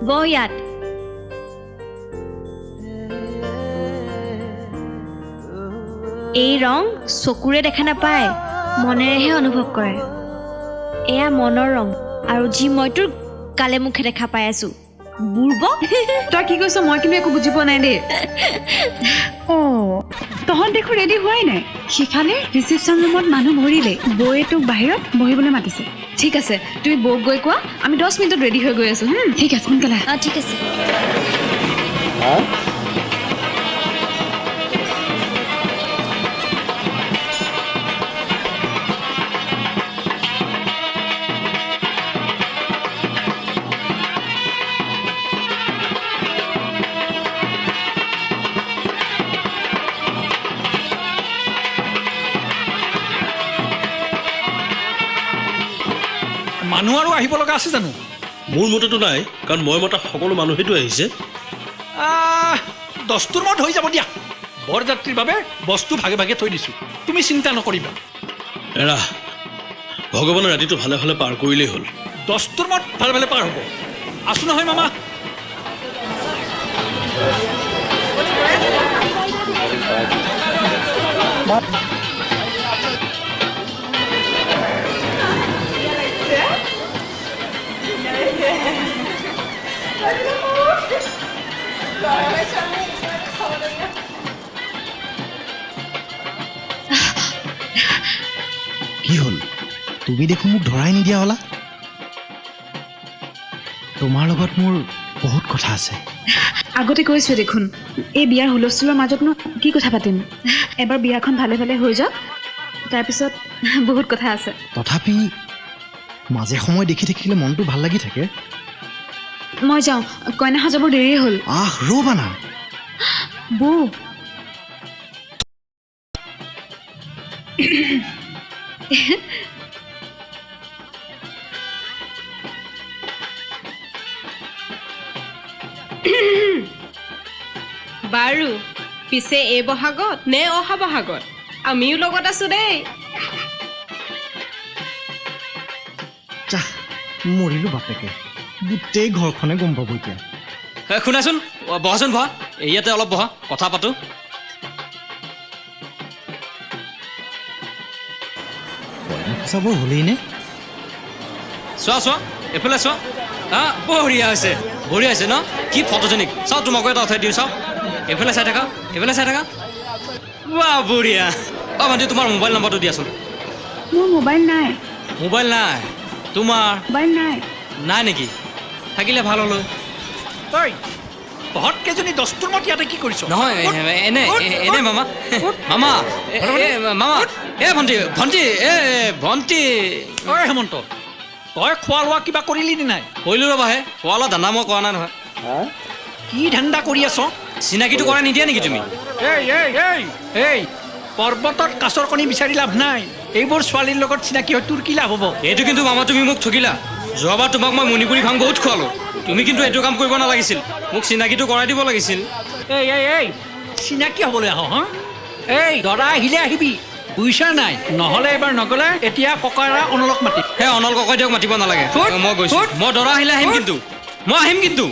বহ ইয়াত এই ৰং চকুৰে দেখা নাপায় মনেৰেহে অনুভৱ কৰে এয়া মনৰ ৰং আৰু যি মই তোৰ কালে মুখে দেখা পাই আছো বুৰ্ব তই কি কৈছ মই কিন্তু একো বুজি পোৱা নাই দেই অ' তহঁত দেখো ৰেডি হোৱাই নাই সিফালে ৰিচিপশ্যন ৰুমত মানুহ ভৰিলে বৌয়ে তোক বাহিৰত বহিবলৈ মাতিছে ঠিক আছে তুমি বৌক গৈ কোৱা আমি 10 মিনিটত ৰেডি হৈ গৈ আছো ঠিক আছে সোনকালে ঠিক আছে মানুহ আৰু আহিব লগা আছে জানো মোৰ মতেতো নাই কাৰণ মই মতা সকলো মানুহেতো আহিছে দস্তুৰমত হৈ যাব দিয়া বৰযাত্ৰীৰ বাবে বস্তু ভাগে ভাগে থৈ দিছোঁ তুমি চিন্তা নকৰিবা এৰা ভগৱানৰ ৰাতিটো ভালে ভালে পাৰ কৰিলেই হ'ল দস্তুৰমত ভালে ভালে পাৰ হ'ব আছো নহয় মামা কি হ'ল তুমি দেখোন মোক ধৰাই নিদিয়া হ'লা তোমাৰ লগত মোৰ বহুত কথা আছে আগতে কৈছোঁ দেখোন এই বিয়াৰ হুলস্থুলৰ মাজতনো কি কথা পাতিম এবাৰ বিয়াখন ভালে ভালে হৈ যাওক তাৰপিছত বহুত কথা আছে তথাপি মাজে সময় দেখি থাকিলে মনটো ভাল লাগি থাকে মই যাওঁ কইনা সাজাবৰ দেৰি হ'ল ৰ'বা না বৌ বাৰু পিছে এই বহাগত নে অহা বহাগত আমিও লগত আছো দেই চাহ মৰিলো বাপেকে গোটেই ঘৰখনে গম পাব এতিয়া শুনাচোন বহাচোন বহা ইয়াতে অলপ বহা কথা পাতো চাবৰ হ'লেই নে চোৱা চোৱা এইফালে চোৱা বঢ়িয়া হৈছে ন কি ফটোজেনিক চাওঁ তোমাকো এটা উঠাই দিওঁ চাওঁ এইফালে চাই থাকা বঢ়িয়া ভণ্টি তোমাৰ মোবাইল নম্বৰটো দিয়াচোন মোৰ মোবাইল নাই মোবাইল নাই তোমাৰ মোবাইল নাই নেকি থাকিলে ভাল হ'ল ঐ তহঁত কেইজনী দস্তুৰমত ইয়াতে কি কৰিছ নহয় এনে মামা ভণ্টি ঐ হেমন্ত তই খোৱা লোৱা কিবা কৰিলি নে নাই কৰিলোঁ ৰ'বাহে খোৱা লোৱা ধান্দা মই কৰা নাই নহয় কি ধান্দা কৰি আছ চিনাকিটো কৰাই নিদিয়া নেকি তুমি এই পৰ্বতত কাছৰ কণী বিচাৰি লাভ নাই এইবোৰ ছোৱালীৰ লগত চিনাকি হৈ তোৰ কি লাভ হ'ব এইটো কিন্তু মামা তুমি মোক ঠগিলা যোৱাবাৰ তোমাক মই মণিপুৰী ভাং বহুত খোৱালোঁ তুমি কিন্তু এইটো কাম কৰিব নালাগিছিল মোক চিনাকিটো কৰাই দিব লাগিছিল এই চিনাকি হ'বলৈ আহ এই দৰা আহিলে আহিবি বুজিছা নাই নহ'লে এবাৰ নগ'লে এতিয়া ককাৰা অনলক মাতি সেই অনল ককাই দিয়ক মাতিব নালাগে মই গৈছোঁ মই দৰা আহিলে আহিম কিন্তু মই আহিম কিন্তু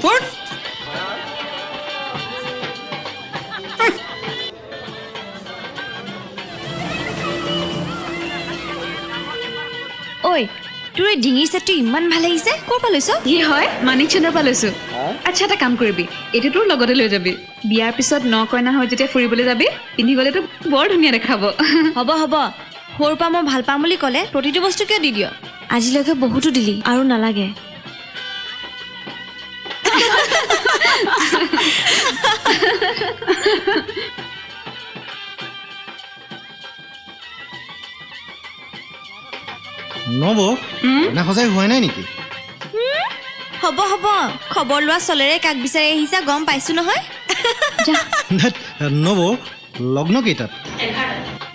ঐ তোৰ এই ডিঙিৰ ছেটটো ইমান ভাল লাগিছে ক'ৰ পৰা লৈছ কি হয় মানিক চেণ্ডৰ পৰা লৈছোঁ আচ্ছা এটা কাম কৰিবি এইটো তোৰ লগতে লৈ যাবি বিয়াৰ পিছত ন কইনা হৈ যেতিয়া ফুৰিবলৈ যাবি পিন্ধি গ'লেতো বৰ ধুনীয়া দেখাব হ'ব সৰুৰ পৰা মই ভাল পাম বুলি ক'লে প্ৰতিটো বস্তু কিয় দি দিয় আজিলৈকে বহুতো দিলি আৰু নালাগে নব এনে সজাই হোৱাই নাই নেকি হ'ব হ'ব খবৰ লোৱা চলেৰে কাক বিচাৰি আহিছা গম পাইছো নহয় নব লগ্ন কেইটাত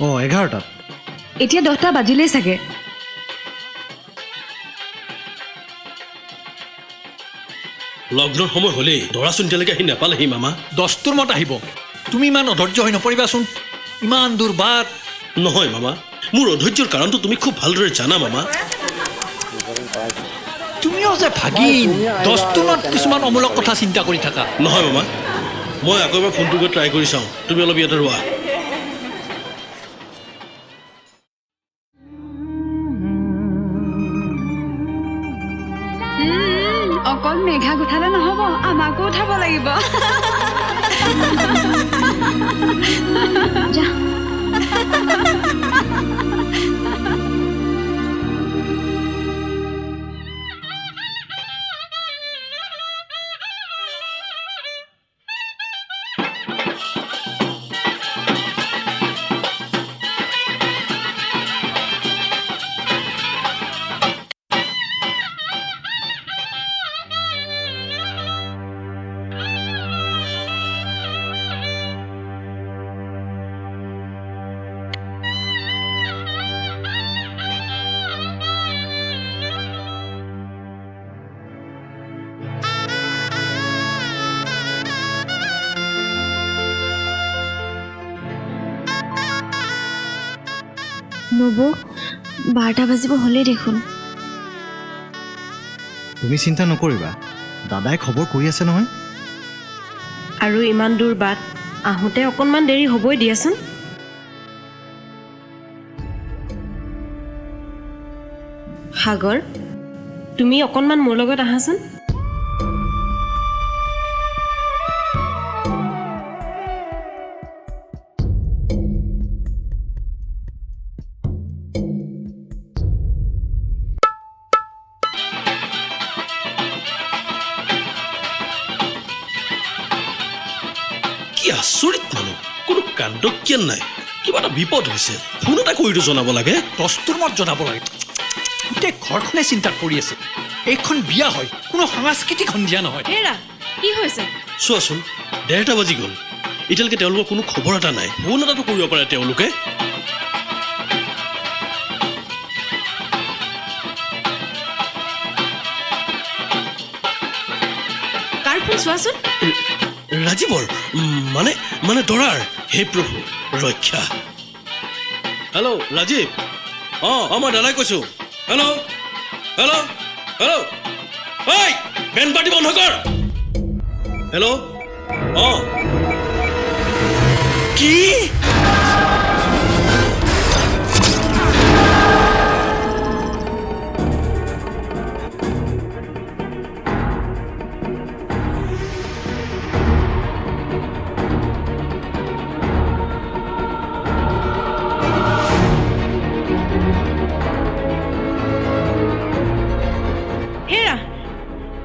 11টাত এতিয়া 10টা বাজিলেই চাগে লগ্নৰ সময় হ'লেই দৰা চোনতিয়ালৈকে আহি নাপালেহি মামা দস্তুৰ মত আহিব তুমি ইমান অধৈৰ্য হৈ নপৰিবাচোন ইমান দূৰ বাট নহয় মামা মোৰ অধৈৰ্যৰ কাৰণটো তুমি খুব ভালদৰে জানা মামা তুমিও যে ভাগিন দস্তুৰত কিছুমান অমূলক কথা চিন্তা কৰি থাকা নহয় মামা মই আকৌ এবাৰ ফোনটো গৈ ট্ৰাই কৰি চাওঁ তুমি অলপ ইয়াতে ৰোৱা অকল মেঘা গুঠালে নহ'ব আমাকো উঠাব লাগিব যা নবৌ 12টা বাজিব হ'লেই দেখোন তুমি চিন্তা নকৰিবা দাদাই খবৰ কৰি আছে নহয় আৰু ইমান দূৰ বাট আহোঁতে অকণমান দেৰি হ'বই দিয়াচোন সাগৰ তুমি অকণমান মোৰ লগত আহাচোন কি আচৰিত মানুহ কোনো কাণ্ড কিয় নাই কিবা এটা বিপদ হৈছে ফোন এটা কৰি জনাব লাগে দস্তুৰ মত জনাব লাগে গোটেই ঘৰখনে চিন্তাত পৰি আছে এইখন বিয়া হয় কোনো সাংস্কৃতিক সন্ধিয়া নহয় হেৰা কি হৈছে চোৱাচোন 1:30 বাজি গ'ল এতিয়ালৈকে তেওঁলোকৰ কোনো খবৰ এটা নাই ফোন এটাতো কৰিব পাৰে তেওঁলোকে কাৰ ফোন চোৱাচোন ৰাজীৱৰ মানে দৰাৰ হে প্ৰভু ৰক্ষা হেল্ল' ৰাজীৱ মই দাদাই কৈছো হেল্ল' হেল্ল' হেল্ল' ঐ বেণ্ড পাৰ্টি বন্ধ কৰ হেল্ল' কি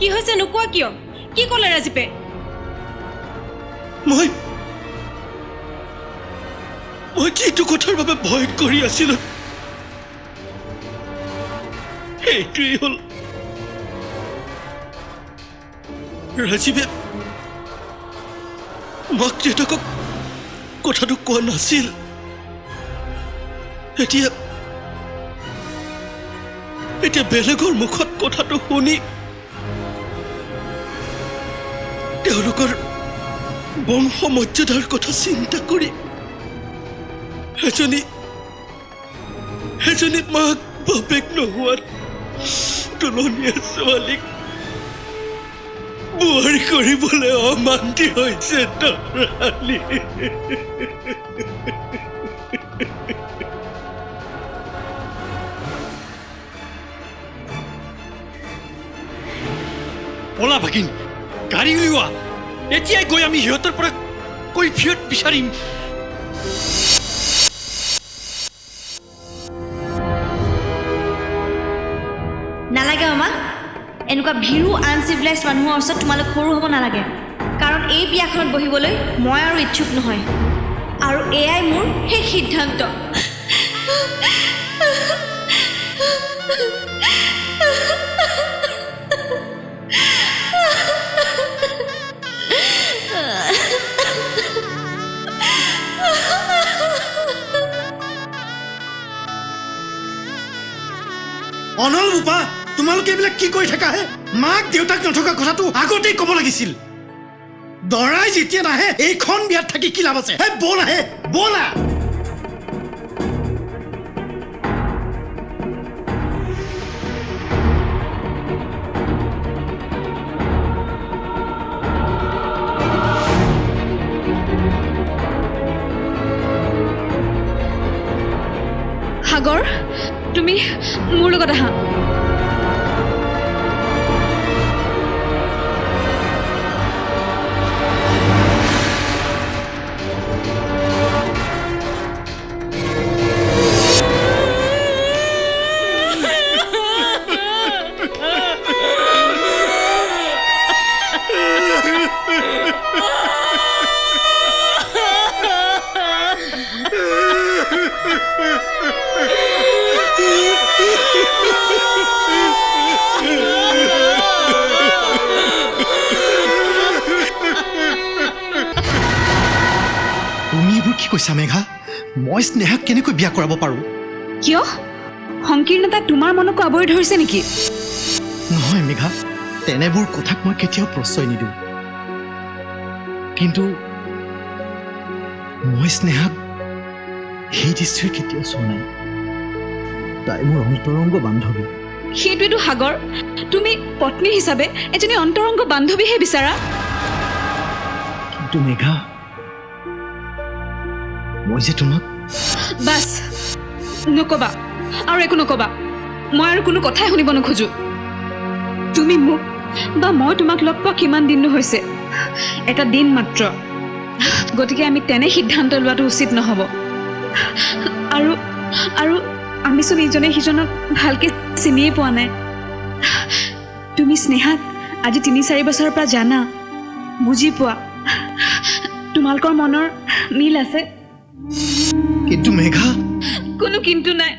কি হৈছে নোকোৱা কিয় কি ক'লে ৰাজীৱে মই যিটো কথাৰ বাবে ভয় কৰি আছিলো সেইটোৱেই হ'ল ৰাজীৱে মাক দেউতাকক কথাটো কোৱা নাছিল এতিয়া বেলেগৰ মুখত কথাটো শুনি তেওঁলোকৰ বংশ মৰ্যাদাৰ কথা চিন্তা কৰি এজনী মাক বাপেক নোহোৱাত তুলনীয়া ছোৱালীক বোৱাৰী কৰিবলৈ অমান্তি হৈছে তৰালি বলা ভাগিন গাড়ী উলিওৱা এতিয়াই গৈ আমি সিহঁতৰ পৰা কৈফিয়ত বিচাৰিম নালাগে মামা এনেকুৱা ভিৰু আনচিভিলাইজ মানুহৰ ওচৰত তোমালোক সৰু হ'ব নালাগে কাৰণ এই বিয়াখনত বহিবলৈ মই আৰু ইচ্ছুক নহয় আৰু এয়াই মোৰ শেষ সিদ্ধান্ত অনল বোপা তোমালোকে এইবিলাক কি কৰি থাকা হে মাক দেউতাক নথকা কথাটো আগতেই ক'ব লাগিছিল দৰাই যেতিয়া নাহে এইখন বিয়াত থাকি কি লাভ আছে হে বল আহে বলা সাগৰ তুমি মোৰ লগত আহা তুমি এইবোৰ কি কৈছা মেঘা মই স্নেহাক কেনেকৈ বিয়া কৰাব পাৰোঁ কিয় সংকীৰ্ণতা তোমাৰ মনকো আৱৰি ধৰিছে নেকি নহয় মেঘা তেনেবোৰ কথাক মই কেতিয়াও প্ৰশ্ৰয় নিদিওঁ কিন্তু মই স্নেহাক সেই দৃষ্টিৰে কেতিয়াও চোৱা নাই তাই মোৰ অন্তৰংগ বান্ধৱী সেইটোৱেতো সাগৰ তুমি পত্নী হিচাপে এজনী অন্তৰংগ বান্ধৱীহে বিচাৰা কিন্তু মেঘা মই যে তোমাক বাছ নকবা আৰু একো নকবা মই আৰু কোনো কথাই শুনিব নোখোজো তুমি মোক বা মই তোমাক লগ পোৱা কিমান দিন হৈছে এটা দিন মাত্ৰ গতিকে আমি তেনে সিদ্ধান্ত লোৱাটো উচিত নহ'ব আৰু আৰু আমিচোন ইজনে সিজনক ভালকৈ চিনিয়ে পোৱা নাই তুমি স্নেহাক আজি ৩-৪ বছৰৰ পৰা জানা বুজি পোৱা তোমালোকৰ মনৰ মিল আছে কিন্তু মেঘা কোনো কিন্তু নাই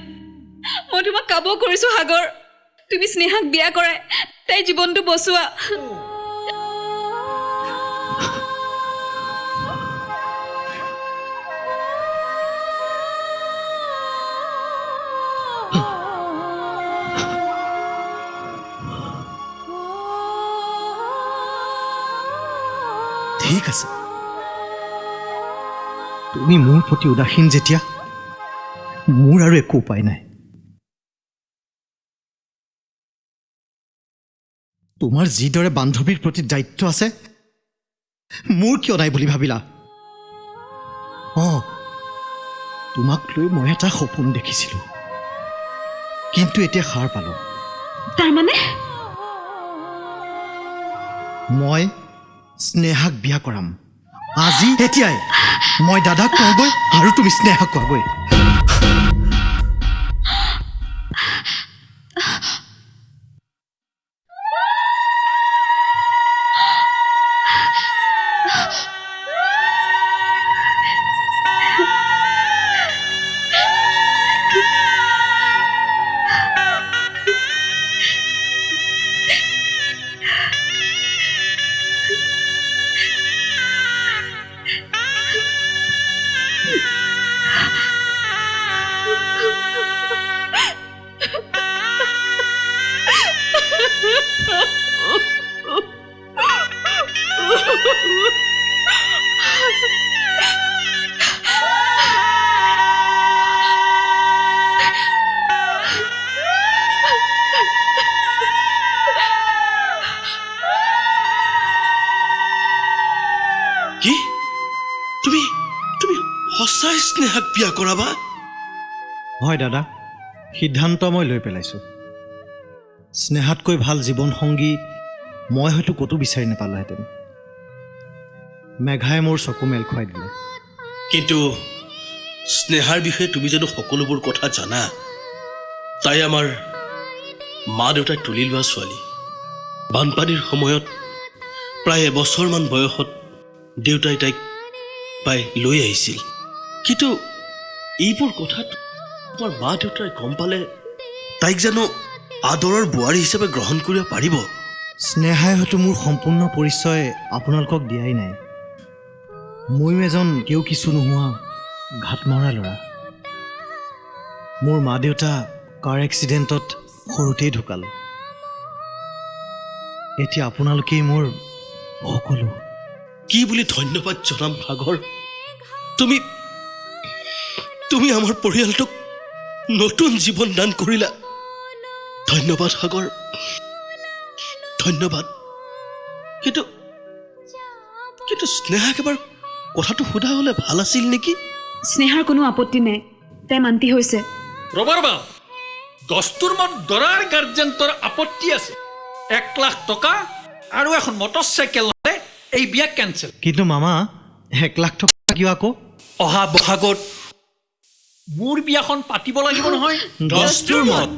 মই তোমাক কাব কৰিছো সাগৰ তুমি স্নেহাক বিয়া কৰাই তাই জীৱনটো বচোৱা ঠিক আছে তুমি মোৰ প্ৰতি উদাসীন যেতিয়া মোৰ আৰু একো উপায় নাই তোমাৰ যিদৰে বান্ধৱীৰ প্ৰতি দায়িত্ব আছে মোৰ কিয় নাই বুলি ভাবিলা তোমাক লৈ মই এটা সপোন দেখিছিলো কিন্তু এতিয়া সাৰ পালো তাৰমানে মই স্নেহাক বিয়া কৰাম আজি এতিয়াই মই দাদাক কোৱাগৈ আৰু তুমি স্নেহাক কোৱাগৈ কি তুমি তুমি সঁচাই স্নেহাক বিয়া কৰাবা হয় দাদা সিদ্ধান্ত মই লৈ পেলাইছোঁ স্নেহাতকৈ ভাল জীৱন সংগী মই হয়তো ক'তো বিচাৰি নাপালোহেঁতেন মেঘাই মোৰ চকু মেল খুৱাই দিলে কিন্তু স্নেহাৰ বিষয়ে তুমি জানো সকলোবোৰ কথা জানা তাই আমাৰ মা দেউতাই তুলি লোৱা ছোৱালী বানপানীৰ সময়ত প্ৰায় এবছৰমান বয়সত দেউতাই তাইক পাই লৈ আহিছিল কিন্তু এইবোৰ কথা তোমাৰ মা দেউতাই গম পালে তাইক জানো আদৰৰ বোৱাৰী হিচাপে গ্ৰহণ কৰিব পাৰিব? স্নেহাই হয়তো মোৰ সম্পূৰ্ণ পৰিচয় আপোনালোকক দিয়াই নাই। ময়ো এজন কেও কিছু নোহোৱা ঘাট মৰা ল'ৰা। মোৰ মা দেউতা কাৰ এক্সিডেণ্টত সৰুতেই ঢুকালে। এতিয়া আপোনালোকেই মোৰ সকলো। কি বুলি ধন্যবাদ জনাম সাগৰ? তুমি তুমি আমাৰ পৰিয়ালটোক নতুন জীৱন দান কৰিলা। ধন্যবাদ সাগৰ, ধন্যবাদ। কিন্তু কিন্তু স্নেহাক এবাৰ কথাটো সোধা হ'লে ভাল আছিল নেকি? স্নেহাৰ কোনো আপত্তি নাই, তাই মান্তি হৈছে। ৰ'বা ৰ'বা, দস্তুৰমত দৰাৰ গাৰ্জেণ্টৰ আপত্তি আছে। 1 লাখ টকা আৰু এখন মটৰচাইকেল হ'লে এই বিয়া কেঞ্চেল। কিন্তু মামা 1 লাখ টকা কিয় আকৌ? অহা বহাগত মোৰ বিয়াখন পাতিব লাগিব নহয়। দস্তুৰমত